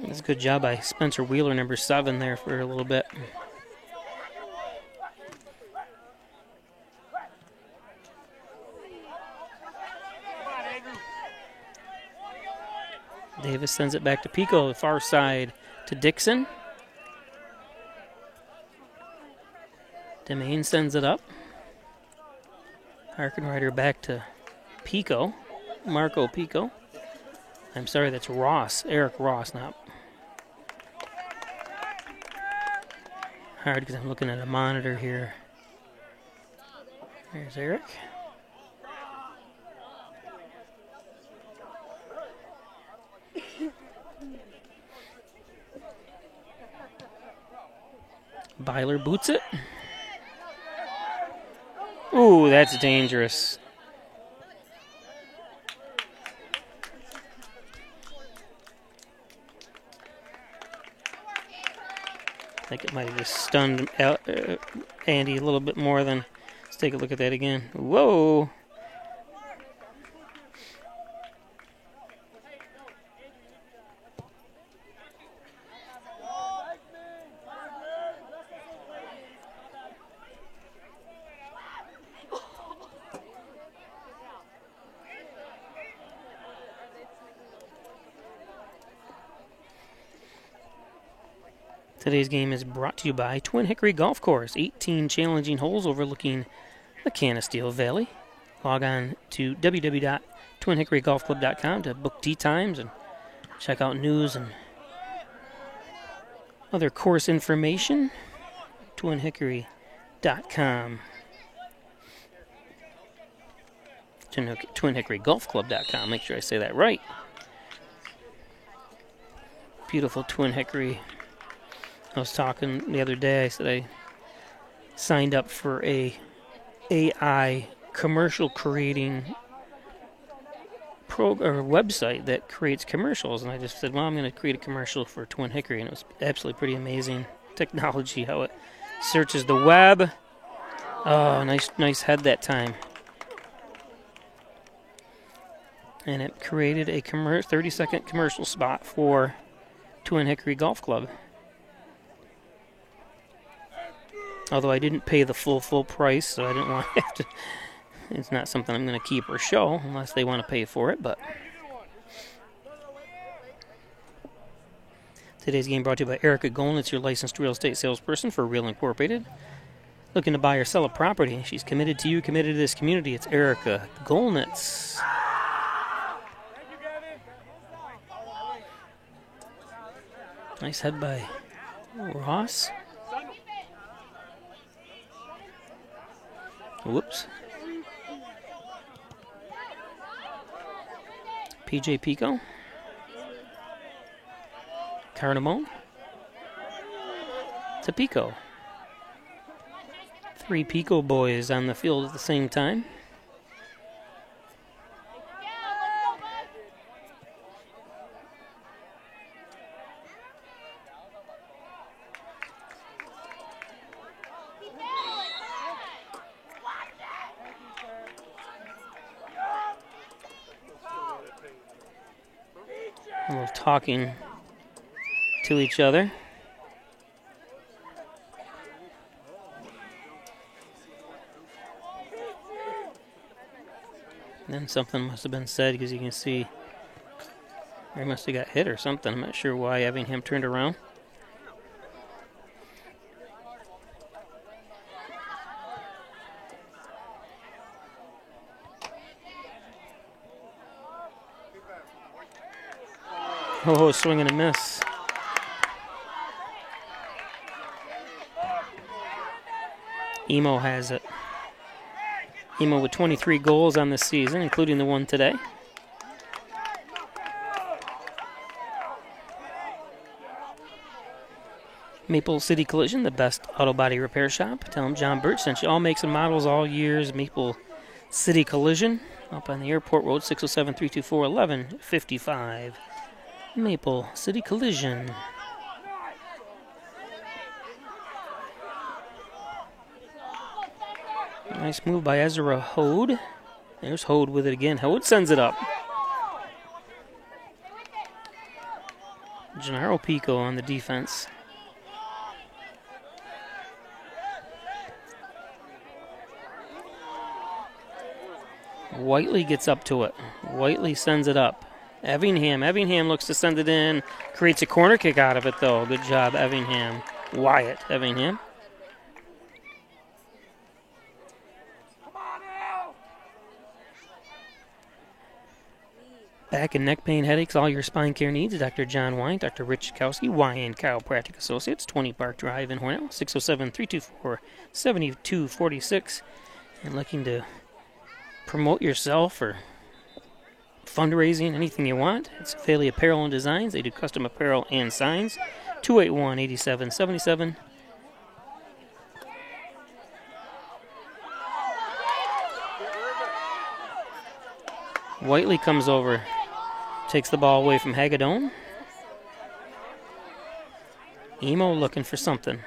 That's a good job by Spencer Wheeler, number 7, there for a little bit. Davis sends it back to Pico, the far side to Dixon. Demain sends it up. Harkenrider back to Pico, Marco Pico. I'm sorry, that's Ross, Eric Ross, not hard because I'm looking at a monitor here. There's Eric. Byler boots it. Ooh, that's dangerous. I think it might have just stunned Andy a little bit more than... Let's take a look at that again. Whoa! Today's game is brought to you by Twin Hickory Golf Course. 18 challenging holes overlooking the Canisteo Valley. Log on to www.twinhickorygolfclub.com to book tee times and check out news and other course information. twinhickory.com. twinhickorygolfclub.com. Make sure I say that right. Beautiful Twin Hickory. I was talking the other day, I said I signed up for a AI commercial creating website that creates commercials, and I just said, well, I'm going to create a commercial for Twin Hickory, and it was absolutely pretty amazing technology, how it searches the web. Oh, nice head that time. And it created a 30-second commercial spot for Twin Hickory Golf Club. Although I didn't pay the full price, so I didn't want to have to. It's not something I'm going to keep or show unless they want to pay for it. But today's game brought to you by Erica Golden. It's your licensed real estate salesperson for Real Incorporated. looking to buy or sell a property. She's committed to you, committed to this community. It's Erica Golnitz. Nice head by Ross. Whoops. PJ Pico. Cardamone. To Pico. 3 Pico boys on the field at the same time. A little talking to each other. Then something must have been said, because you can see he must have got hit or something. I'm not sure why Effingham turned around. Oh, swing and a miss. Emo has it. Emo with 23 goals on the season, including the one today. Maple City Collision, the best auto body repair shop. Tell them John Birch sent you. All makes and models, all years. Maple City Collision, up on the Airport Road, 607-324-1155. Maple City Collision. Nice move by Ezra Hode. There's Hode with it again. Hode sends it up. Gennaro Pico on the defense. Whiteley gets up to it. Whiteley sends it up. Effingham looks to send it in. Creates a corner kick out of it, though. Good job, Effingham. Wyatt Effingham. Back and neck pain, headaches, all your spine care needs. Dr. John Wine, Dr. Rich Kowski, Wine Chiropractic Associates, 20 Park Drive in Hornell, 607-324-7246. And looking to promote yourself or fundraising, anything you want. It's Faley Apparel and Designs. They do custom apparel and signs. 281-8777. Whiteley comes over, takes the ball away from Hagedorn. Emo looking for something.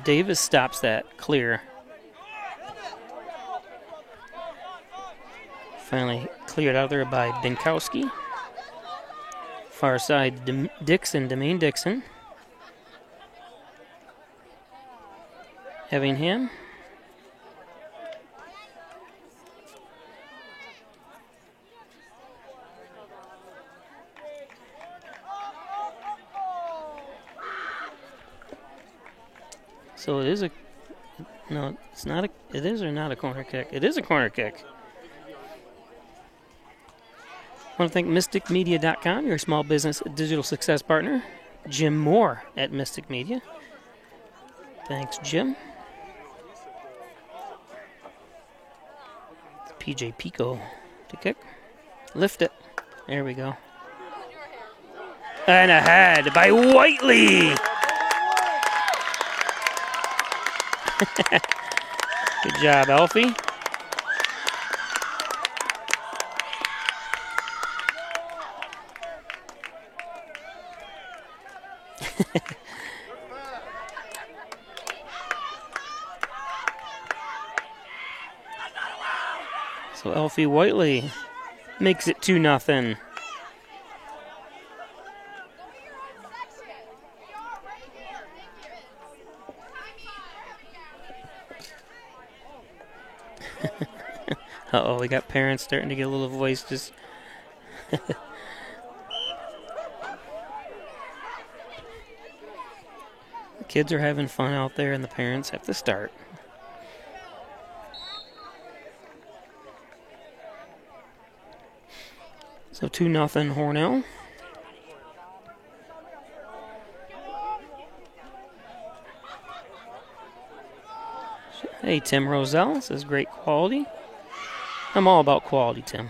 Davis stops that clear. Finally cleared out there by Binkowski. Far side, Demaine Dixon. Effingham. So it is a, no, it's not a, it is or not a corner kick? It is a corner kick. I want to thank MysticMedia.com, your small business digital success partner. Jim Moore at Mystic Media. Thanks, Jim. PJ Pico to kick. Lift it. There we go. And ahead by Whiteley. Good job, Elfie. So Elfie Whiteley makes it 2-0. Uh-oh, we got parents starting to get a little voice just... The kids are having fun out there, and the parents have to start. So 2-0 Hornell. Hey, Tim Roselle says great quality. I'm all about quality, Tim.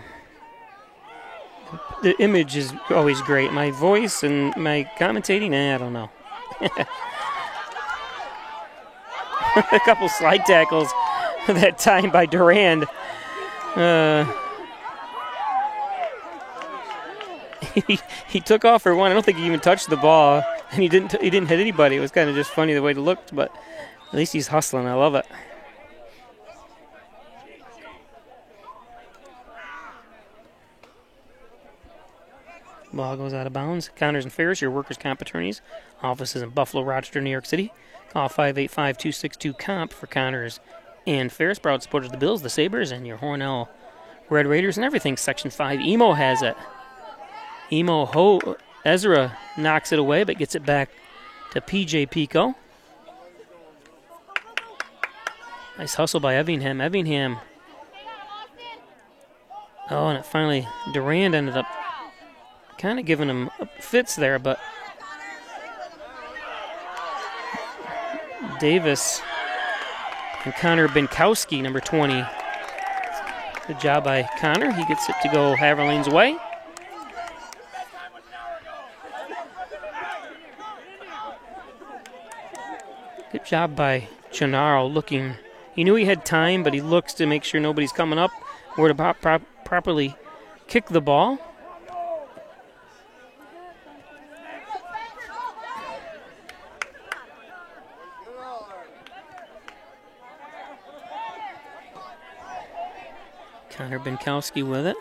The image is always great. My voice and my commentating, I don't know. A couple slide tackles that time by Durand. He took off for one. I don't think he even touched the ball, and he didn't hit anybody. It was kind of just funny the way it looked, but at least he's hustling. I love it. Ball goes out of bounds. Connors and Ferris, your workers' comp attorneys. Offices in Buffalo, Rochester, New York City. Call 585-262-COMP for Connors and Ferris. Proud supporters of the Bills, the Sabres, and your Hornell Red Raiders and everything. Section 5. Emo has it. Ezra knocks it away, but gets it back to P.J. Pico. Nice hustle by Evingham. Oh, and it finally, Durand ended up kind of giving him fits there, but Davis and Connor Binkowski, number 20. Good job by Connor. He gets it to go Haverlane's way. Good job by Gennaro looking. He knew he had time, but he looks to make sure nobody's coming up or to properly kick the ball. Connor Binkowski with it.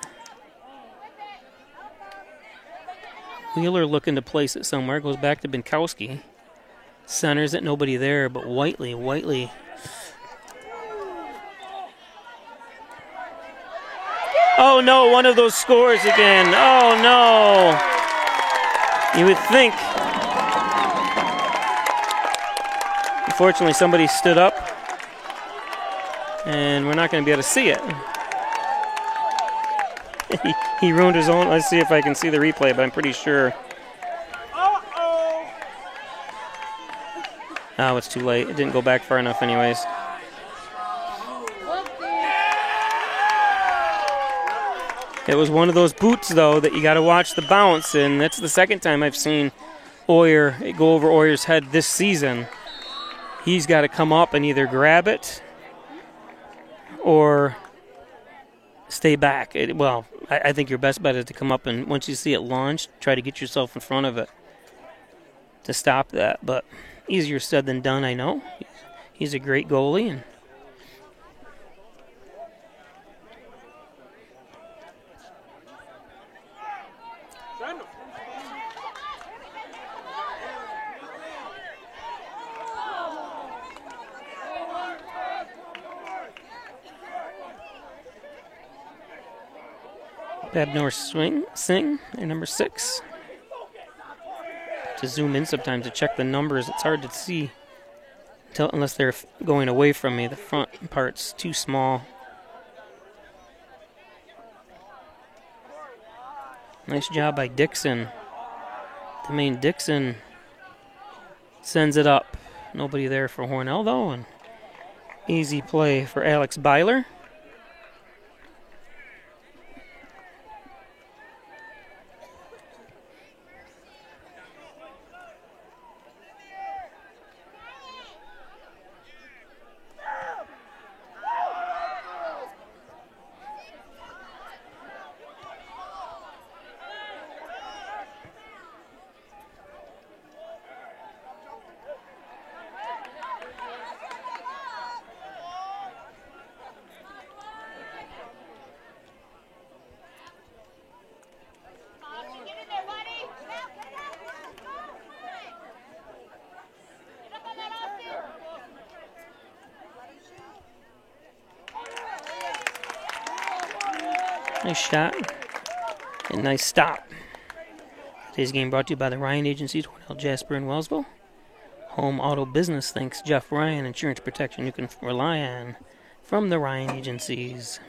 Wheeler looking to place it somewhere. Goes back to Binkowski. Centers it, nobody there, but Whiteley. Oh no, one of those scores again. Oh no. You would think. Unfortunately, somebody stood up, and we're not going to be able to see it. He ruined his own. Let's see if I can see the replay, but I'm pretty sure. Oh, it's too late. It didn't go back far enough anyways. It was one of those boots, though, that you got to watch the bounce, and that's the second time I've seen Oyer go over Oyer's head this season. He's got to come up and either grab it or stay back. I think your best bet is to come up and once you see it launched, try to get yourself in front of it to stop that. But easier said than done, I know. He's a great goalie. And Babnor Singh, and number 6. To zoom in sometimes to check the numbers, it's hard to see unless they're going away from me. The front part's too small. Nice job by Dixon. Demain Dixon sends it up. Nobody there for Hornell, though, and easy play for Alex Byler. Nice shot and nice stop. Today's game brought to you by the Ryan Agency, Hornell, Jasper, and Wellsville. Home auto business, thanks Jeff Ryan. Insurance protection you can rely on from the Ryan agencies.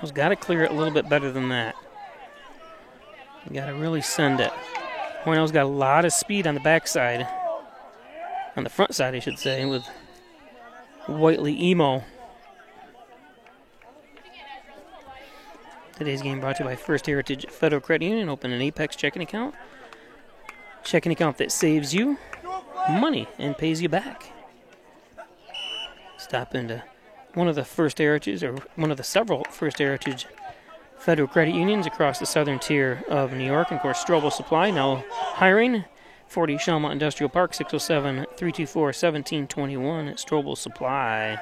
He's got to clear it a little bit better than that. You got to really send it. Hornell's got a lot of speed on the backside. On the front side, I should say, with Whiteley Emo. Today's game brought to you by First Heritage Federal Credit Union. Open an Apex checking account. Checking account that saves you money and pays you back. Stop into one of the First Heritage, or one of the several First Heritage Federal Credit Unions across the southern tier of New York. And of course, Strobel Supply now hiring. 40 Shelmont Industrial Park, 607-324-1721 at Strobel Supply.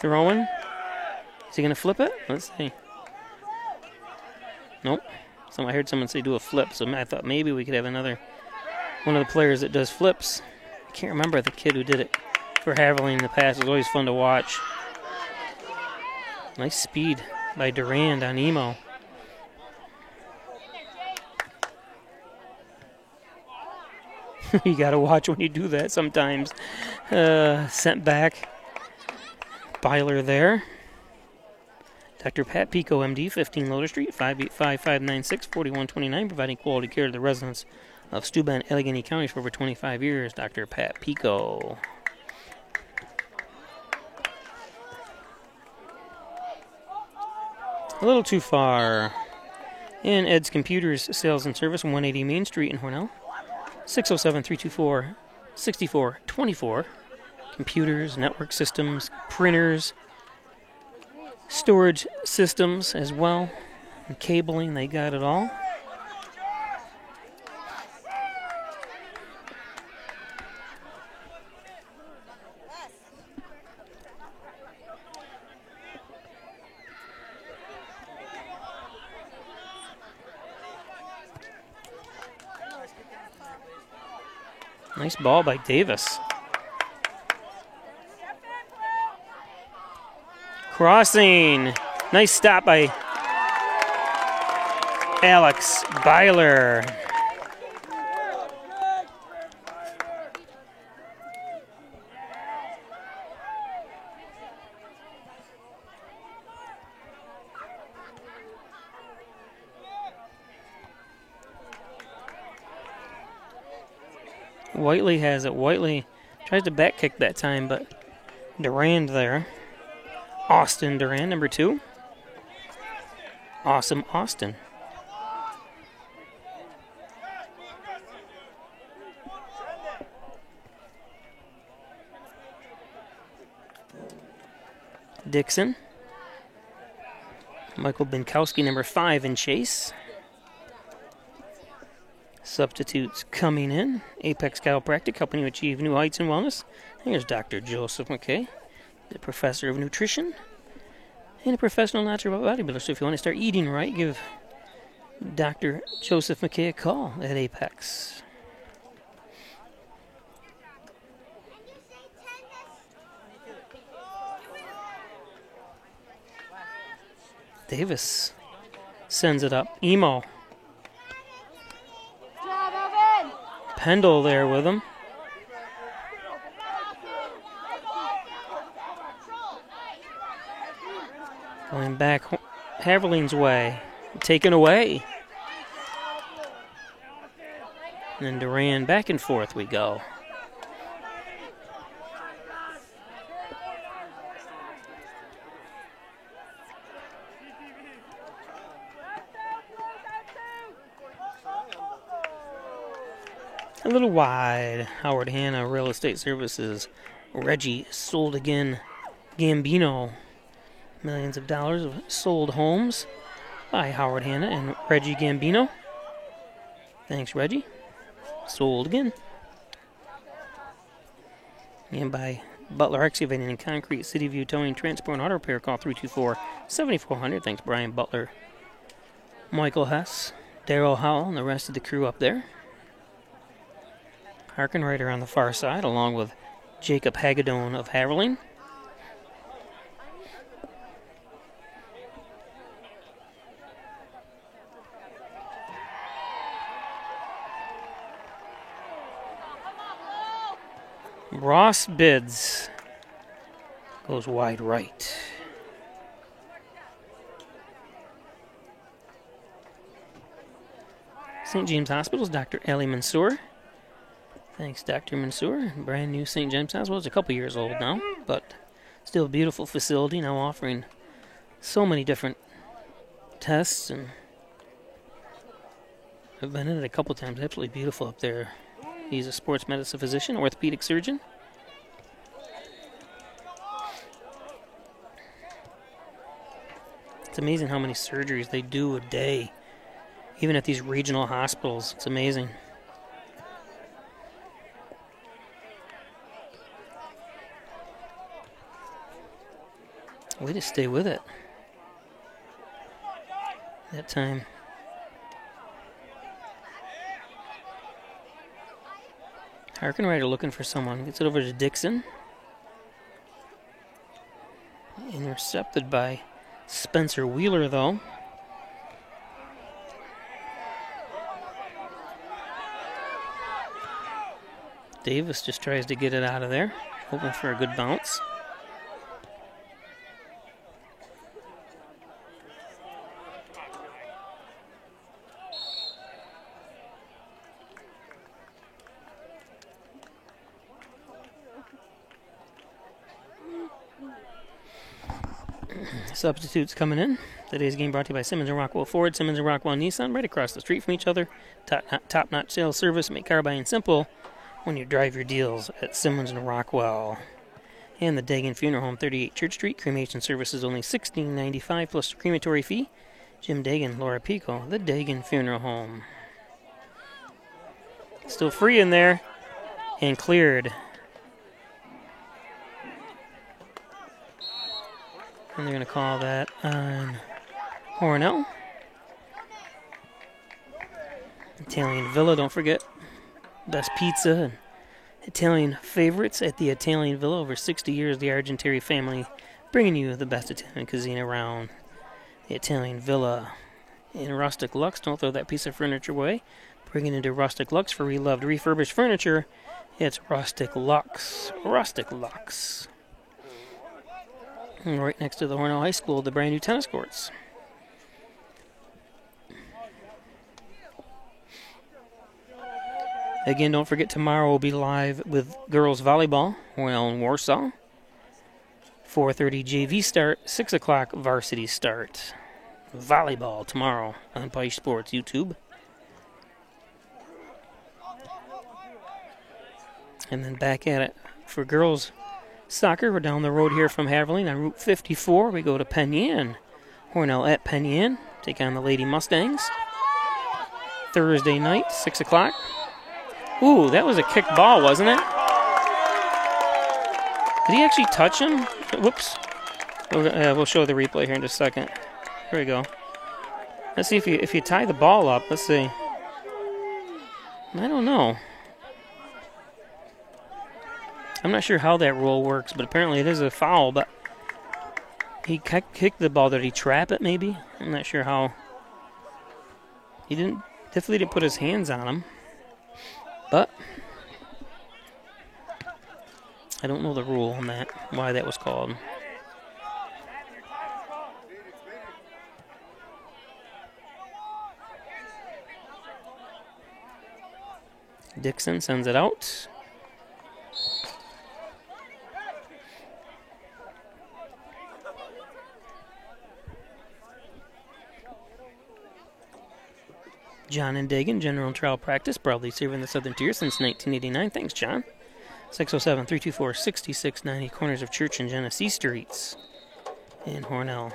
Throwing. Is he going to flip it? Let's see. Nope. So I heard someone say do a flip, so I thought maybe we could have another one of the players that does flips. I can't remember the kid who did it for Haverling in the past. It was always fun to watch. Nice speed by Durand on Emo. You got to watch when you do that sometimes. Sent back. Byler there. Dr. Pat Pico, MD, 15 Loader Street, 585-596-4129, providing quality care to the residents of Steuben and Allegheny counties for over 25 years. Dr. Pat Pico. A little too far. In Ed's Computers Sales and Service, 180 Main Street in Hornell. 607-324-6424. Computers, network systems, printers, storage systems as well, and cabling, they got it all. Nice ball by Davis. Crossing. Nice stop by Alex Byler. Whiteley has it. Whiteley tries to back kick that time, but Durand there. Austin Durand, number 2. Awesome Austin. Dixon. Michael Binkowski, number 5 in chase. Substitutes coming in. Apex Chiropractic, helping you achieve new heights and wellness. Here's Dr. Joseph McKay, the professor of nutrition and a professional natural bodybuilder. So if you want to start eating right, give Dr. Joseph McKay a call at Apex. Davis sends it up. Emo. Pendle there with him. Going back Haverling's way. Taken away. And then Durand, back and forth we go. A little wide. Howard Hanna Real Estate Services. Reggie sold again. Gambino. Millions of dollars of sold homes by Howard Hanna and Reggie Gambino. Thanks, Reggie. Sold again. And by Butler Excavating and Concrete, City View Towing, Transport, and Auto Repair. Call 324-7400. Thanks, Brian Butler, Michael Hess, Darryl Howell, and the rest of the crew up there. Harkenreiter on the far side, along with Jacob Hagedorn of Haverling. Ross Bids goes wide right. St. James Hospital's Dr. Ali Mansour. Thanks, Dr. Mansour. Brand new St. James Hospital. It's a couple years old now, but still a beautiful facility, now offering so many different tests. And I've been in it a couple times. Absolutely beautiful up there. He's a sports medicine physician, orthopedic surgeon. It's amazing how many surgeries they do a day, even at these regional hospitals. It's amazing. Way to stay with it. That time. Harkenreiter looking for someone. Gets it over to Dixon. Intercepted by Spencer Wheeler, though. Davis just tries to get it out of there, hoping for a good bounce. Substitutes coming in. Today's game brought to you by Simmons and Rockwell Ford, Simmons and Rockwell Nissan, right across the street from each other. Top-notch sales service, make car buying simple when you drive your deals at Simmons and Rockwell. And the Dagan Funeral Home, 38 Church Street. Cremation service is only $16.95 plus crematory fee. Jim Dagan, Laura Pico, the Dagan Funeral Home. Still free in there and cleared. And they're going to call that on Hornell. Italian Villa, don't forget. Best pizza and Italian favorites at the Italian Villa. Over 60 years, the Argenteri family bringing you the best Italian cuisine around. The Italian Villa in Rustic Lux. Don't throw that piece of furniture away. Bring it into Rustic Lux for reloved refurbished furniture. It's Rustic Lux. Rustic Lux. And right next to the Hornell High School, the brand new tennis courts. Again, don't forget tomorrow we'll be live with girls volleyball, Hornell and Warsaw. 4:30 JV start, 6 o'clock varsity start. Volleyball tomorrow on Pike Sports YouTube. And then back at it for girls soccer. We're down the road here from Haverling on Route 54. We go to Penn Yan. Hornell at Penn Yan. Take on the Lady Mustangs. Thursday night, 6 o'clock. Ooh, that was a kicked ball, wasn't it? Did he actually touch him? Whoops. We'll show the replay here in just a second. Here we go. Let's see if you tie the ball up. Let's see. I don't know. I'm not sure how that rule works, but apparently it is a foul, but he kicked the ball. Did he trap it, maybe? I'm not sure how. He definitely didn't put his hands on him, but I don't know the rule on that, why that was called. Dixon sends it out. John and Dagan, General Trial Practice, proudly serving the Southern Tier since 1989. Thanks, John. 607-324-6690, corners of Church and Genesee Streets in Hornell.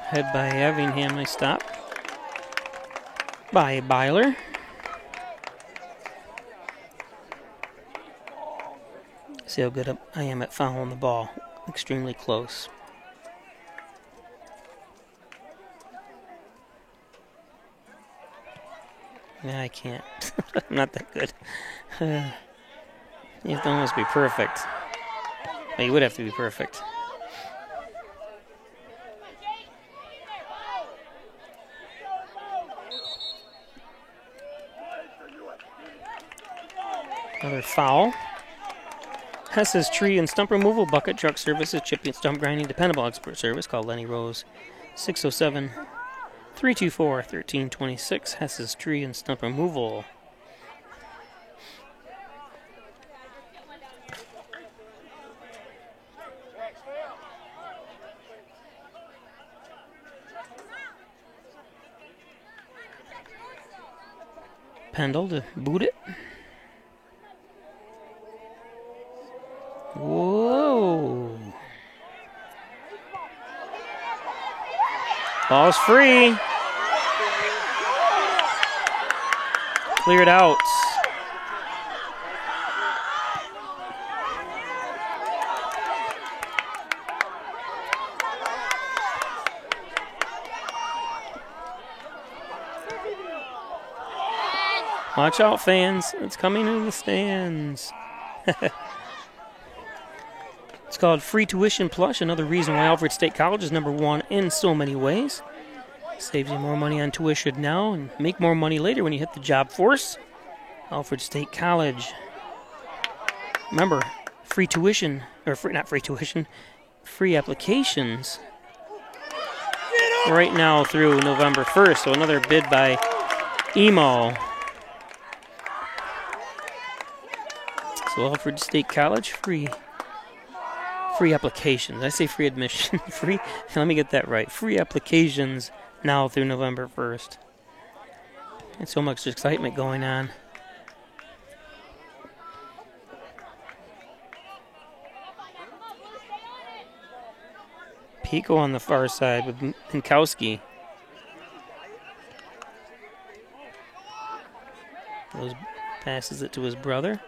Head by Effingham, nice stop. By Byler. See how good I am at fouling the ball. Extremely close. Yeah, I can't. I'm not that good. You have to almost be perfect. Well, you would have to be perfect. Another foul. Hess's Tree and Stump Removal Bucket Truck Services, chipping, stump grinding, dependable expert service. Call Lenny Rose, 607-324-1326. Hess's Tree and Stump Removal. Pendle to boot it. Whoa. Ball's free. Cleared out. Watch out, fans. It's coming in the stands. It's called Free Tuition Plus, another reason why Alfred State College is #1 in so many ways. Saves you more money on tuition now and make more money later when you hit the job force. Alfred State College. Remember, free tuition, or not free tuition, free applications right now through November 1st. So another bid by Emo. So Alfred State College, free applications. I say free admission. Free. Let me get that right. Free applications now through November 1st. And so much excitement going on. Pico on the far side with Pinkowski. Those passes it to his brother.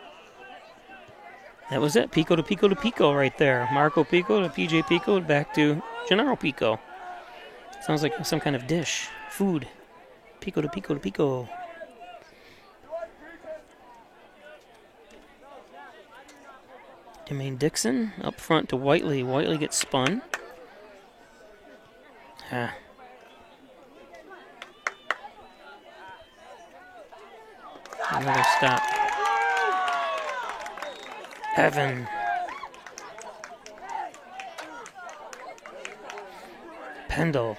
That was it. Pico to Pico to Pico right there. Marco Pico to PJ Pico back to Gennaro Pico. Sounds like some kind of dish. Food. Pico to Pico to Pico. Jermaine Dixon up front to Whiteley. Whiteley gets spun. Another stop. Evan. Pendle.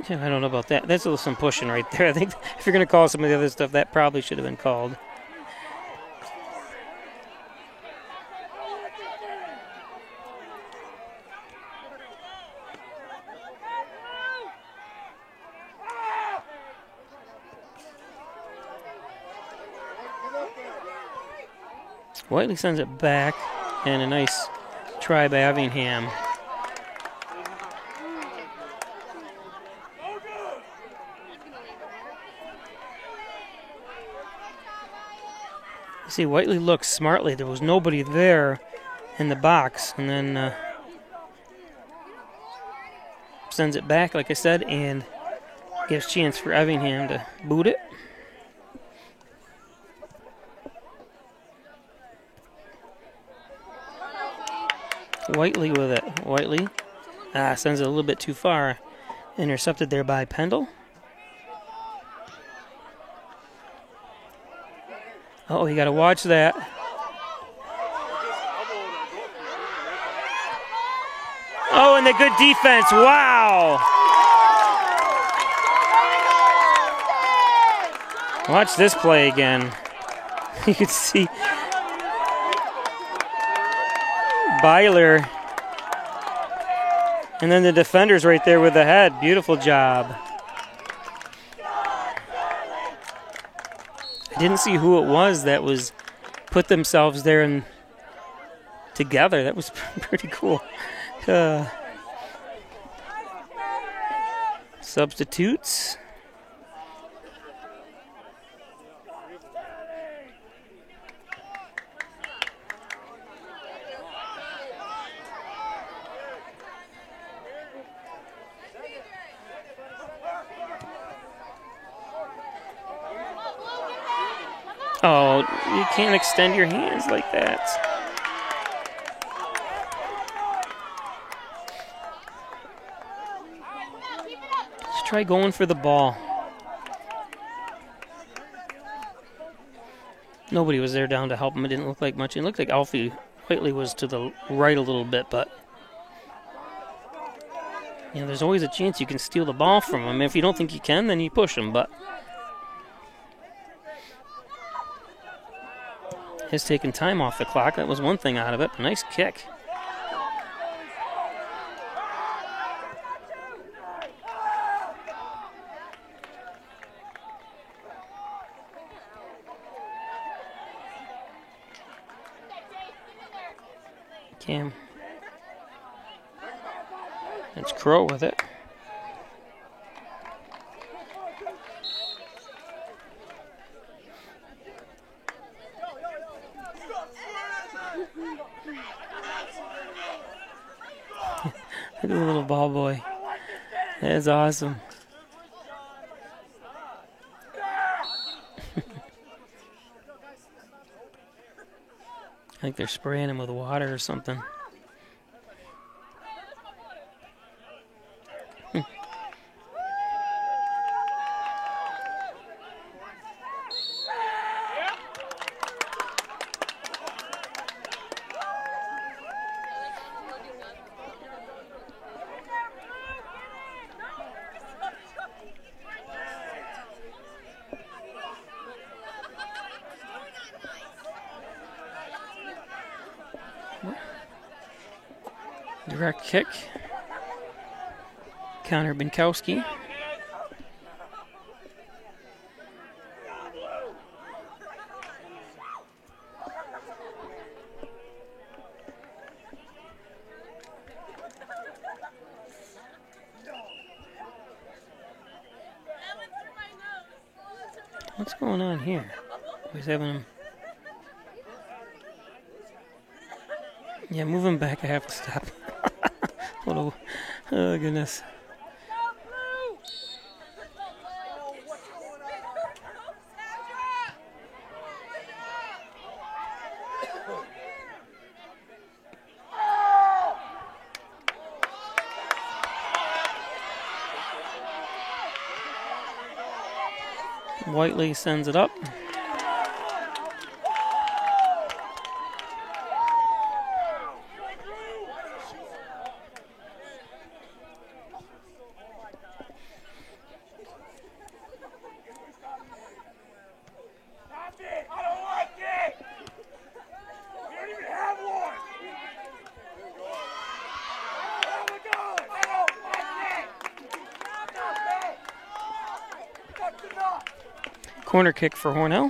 I don't know about that. That's a little some pushing right there. I think if you're going to call some of the other stuff, that probably should have been called. Whiteley sends it back, and a nice try by Effingham. See, Whiteley looks smartly. There was nobody there in the box, and then sends it back, like I said, and gives chance for Effingham to boot it. Whiteley with it. Whiteley sends it a little bit too far. Intercepted there by Pendle. Oh, you got to watch that. Oh, and the good defense. Wow. Watch this play again. You can see Byler And then the defenders right there with the head. Beautiful job. I didn't see who it was that was put themselves there and together. That was pretty cool. Substitutes. Oh, you can't extend your hands like that. Just try going for the ball. Nobody was there down to help him. It didn't look like much. It looked like Alfie Whiteley was to the right a little bit, but you know, there's always a chance you can steal the ball from him. If you don't think you can, then you push him, but has taken time off the clock. That was one thing out of it. Nice kick. Cam. It's Crow with it. Look at the little ball boy. That is awesome. I think they're spraying him with water or something. Direct kick. Connor Binkowski. What's going on here? He's having him. Yeah, move him back a half a step. What a, oh goodness. Whiteley sends it up. Corner kick for Hornell.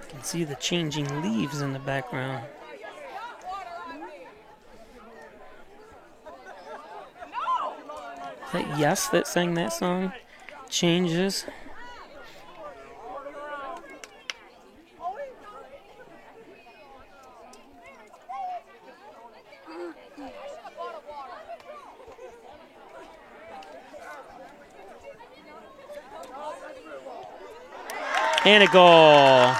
You can see the changing leaves in the background. Is that Yes that sang that song? Changes. And a goal.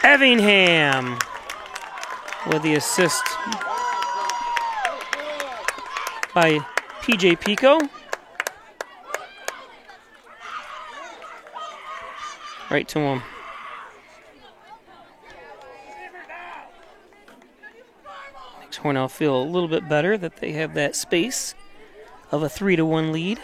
Evingham with the assist by PJ Pico. Right to him. Makes Hornell feel a little bit better that they have that space of a 3-1 lead.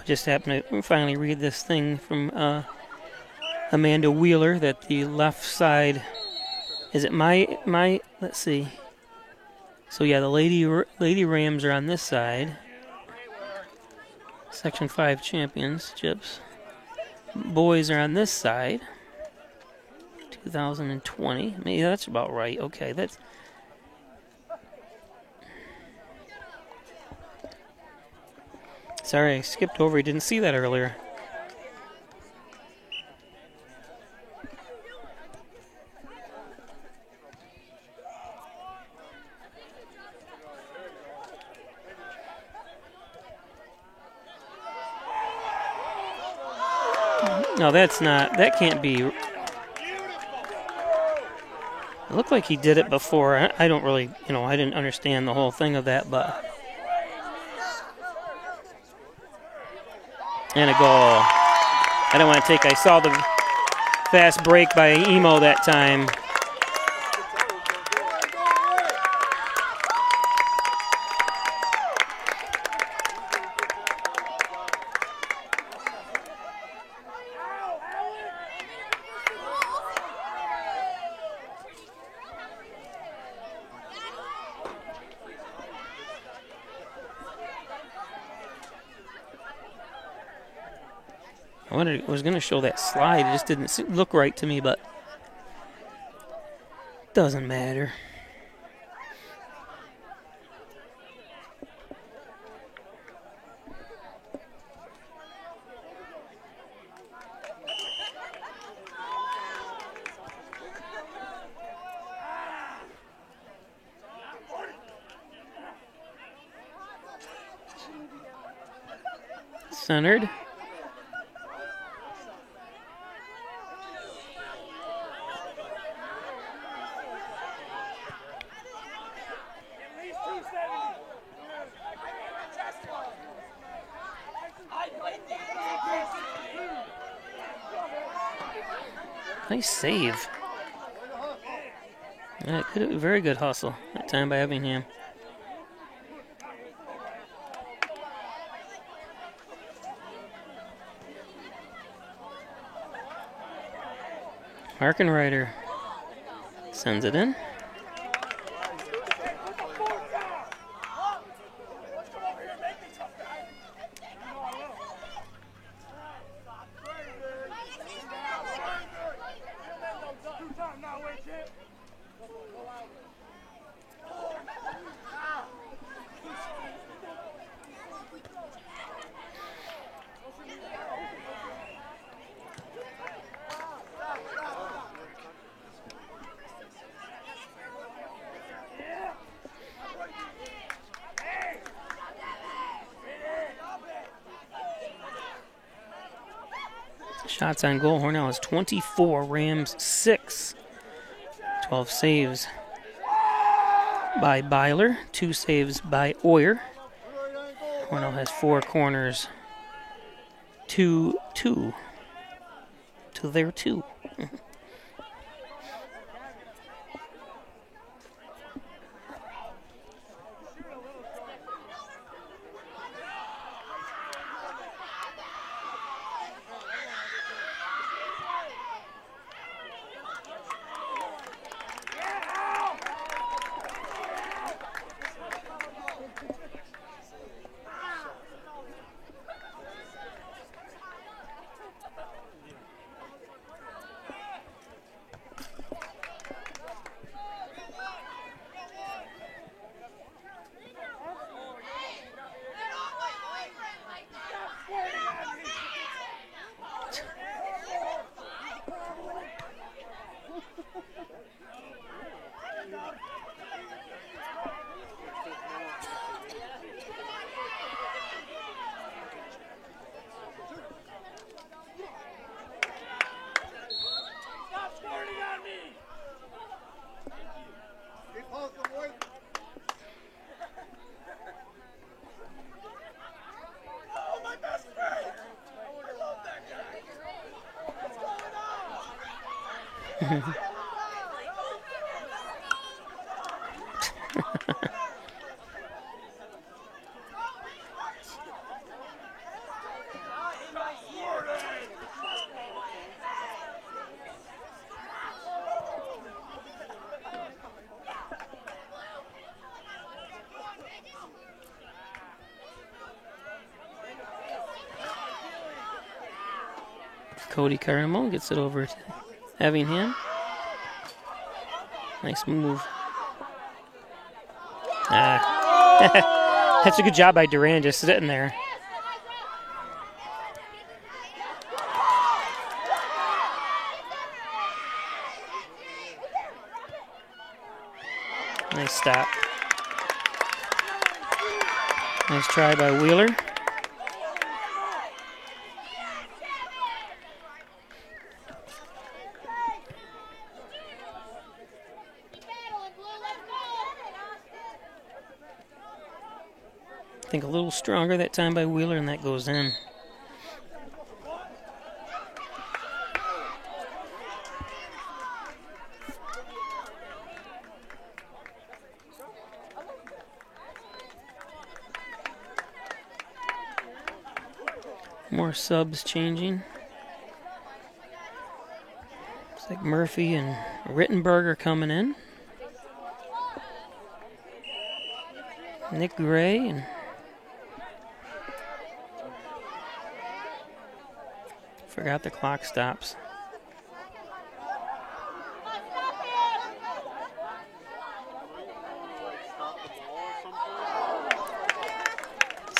Just happened to finally read this thing from Amanda Wheeler that the left side, is it my let's see. So yeah, the Lady Rams are on this side. Section 5 championships. Boys are on this side. 2020. Maybe that's about right. Okay, that's. Sorry, I skipped over. I didn't see that earlier. No, that's not. That can't be. It looked like he did it before. I don't really, I didn't understand the whole thing of that, but. And a goal. I don't want to take. I saw the fast break by Emo that time. I was going to show that slide. It just didn't look right to me, but doesn't matter. Centered. Nice save. Yeah, very good hustle that time by Effingham. Harkenrider sends it in. Shots on goal. Hornell is 24, Rams 6. 12 saves by Byler, 2 saves by Oyer. Hornell has 4 corners, 2 to their 2. Cody Caramo gets it over to Evingham. Nice move. That's a good job by Duran, just sitting there. Nice stop. Nice try by Wheeler. I think a little stronger that time by Wheeler, and that goes in. More subs changing. Looks like Murphy and Rittenberg are coming in. Nick Gray and forgot the clock stops.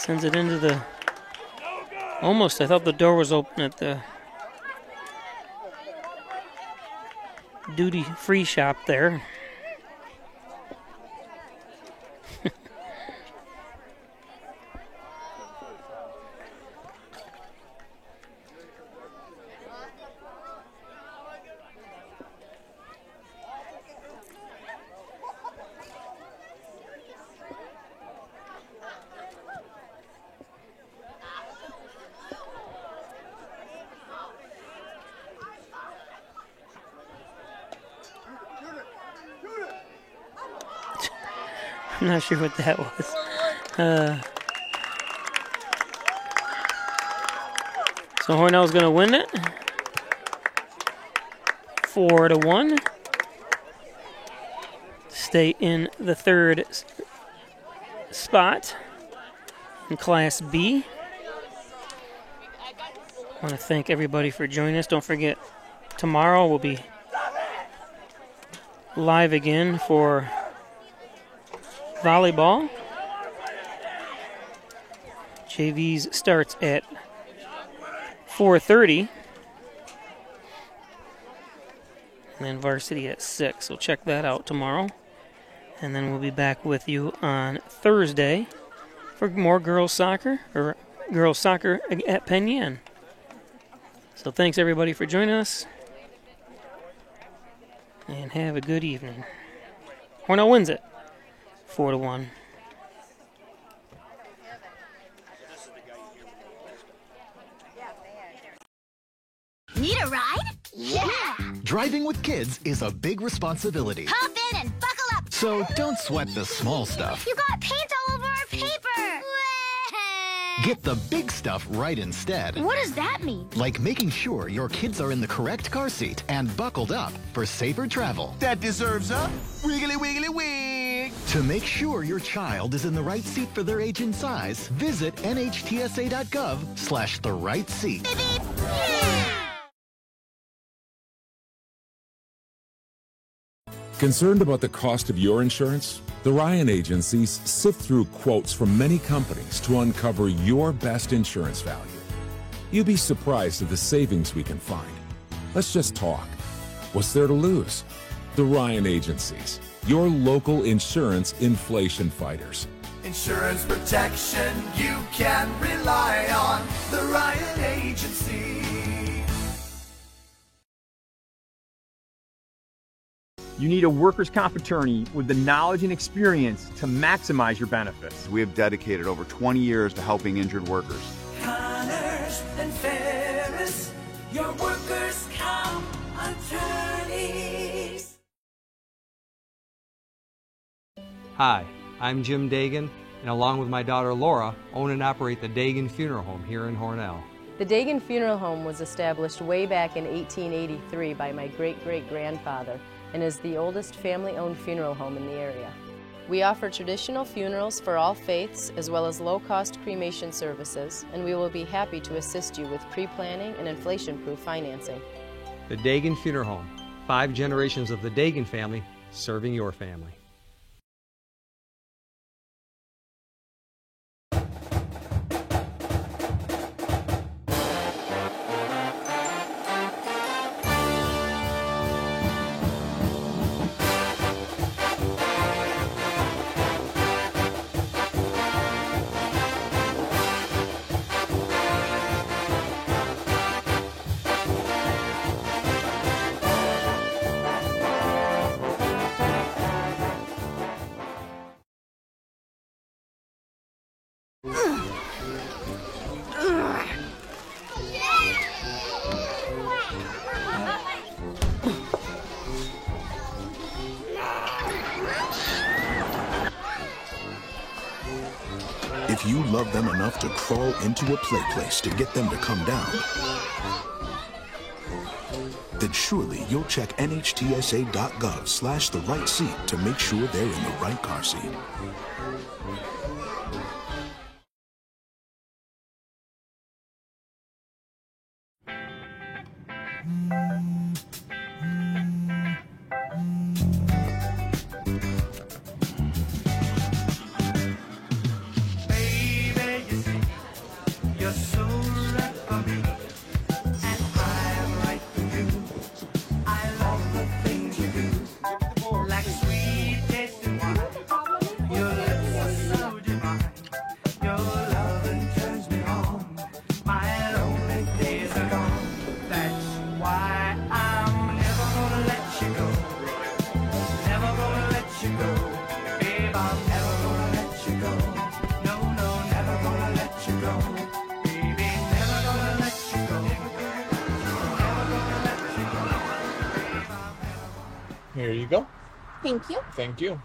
Sends it into the... Almost, I thought the door was open at the duty-free shop there. I'm not sure what that was. So Hornell's going to win it. 4-1. Stay in the third spot in Class B. I want to thank everybody for joining us. Don't forget, tomorrow we'll be live again for volleyball. JVs starts at 4:30. And then varsity at 6. So check that out tomorrow. And then we'll be back with you on Thursday for more girls soccer, or girls soccer at Penn Yan. So thanks everybody for joining us. And have a good evening. Hornell wins it. 4-1. Need a ride? Yeah! Driving with kids is a big responsibility. Hop in and buckle up! So don't sweat the small stuff. You got paint all over our paper! Get the big stuff right instead. What does that mean? Like making sure your kids are in the correct car seat and buckled up for safer travel. That deserves a wiggly wiggly wig. To make sure your child is in the right seat for their age and size, visit nhtsa.gov/the right seat. Concerned about the cost of your insurance? The Ryan agencies sift through quotes from many companies to uncover your best insurance value. You'd be surprised at the savings we can find. Let's just talk. What's there to lose? The Ryan agencies, your local insurance inflation fighters. Insurance protection you can rely on. The Ryan Agency. You need a workers' comp attorney with the knowledge and experience to maximize your benefits. We have dedicated over 20 years to helping injured workers. Connors and Ferris, your workers' comp attorneys. Hi, I'm Jim Dagan, and along with my daughter Laura, own and operate the Dagan Funeral Home here in Hornell. The Dagan Funeral Home was established way back in 1883 by my great-great-grandfather and is the oldest family-owned funeral home in the area. We offer traditional funerals for all faiths as well as low-cost cremation services, and we will be happy to assist you with pre-planning and inflation-proof financing. The Dagan Funeral Home. 5 generations of the Dagan family serving your family. If you love them enough to crawl into a play place to get them to come down, then surely you'll check nhtsa.gov/the right seat to make sure they're in the right car seat. Here you go. Thank you. Thank you.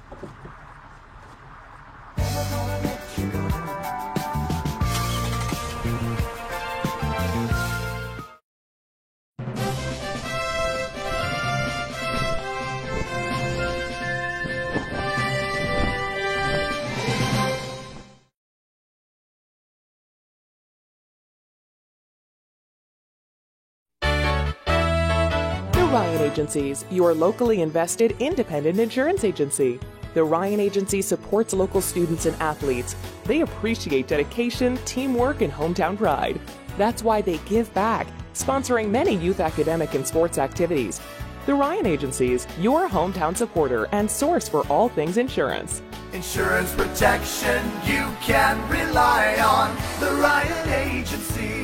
Ryan Agencies, your locally invested independent insurance agency. The Ryan Agency supports local students and athletes. They appreciate dedication, teamwork, and hometown pride. That's why they give back, sponsoring many youth academic and sports activities. The Ryan Agencies, your hometown supporter and source for all things insurance. Insurance protection you can rely on. The Ryan Agency.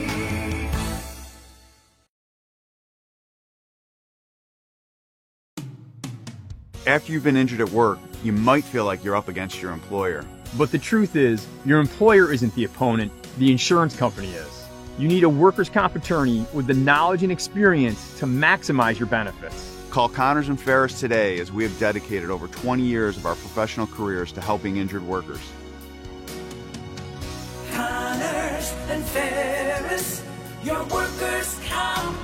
After you've been injured at work, you might feel like you're up against your employer. But the truth is, your employer isn't the opponent, the insurance company is. You need a workers' comp attorney with the knowledge and experience to maximize your benefits. Call Connors and Ferris today, as we have dedicated over 20 years of our professional careers to helping injured workers. Connors and Ferris, your workers' comp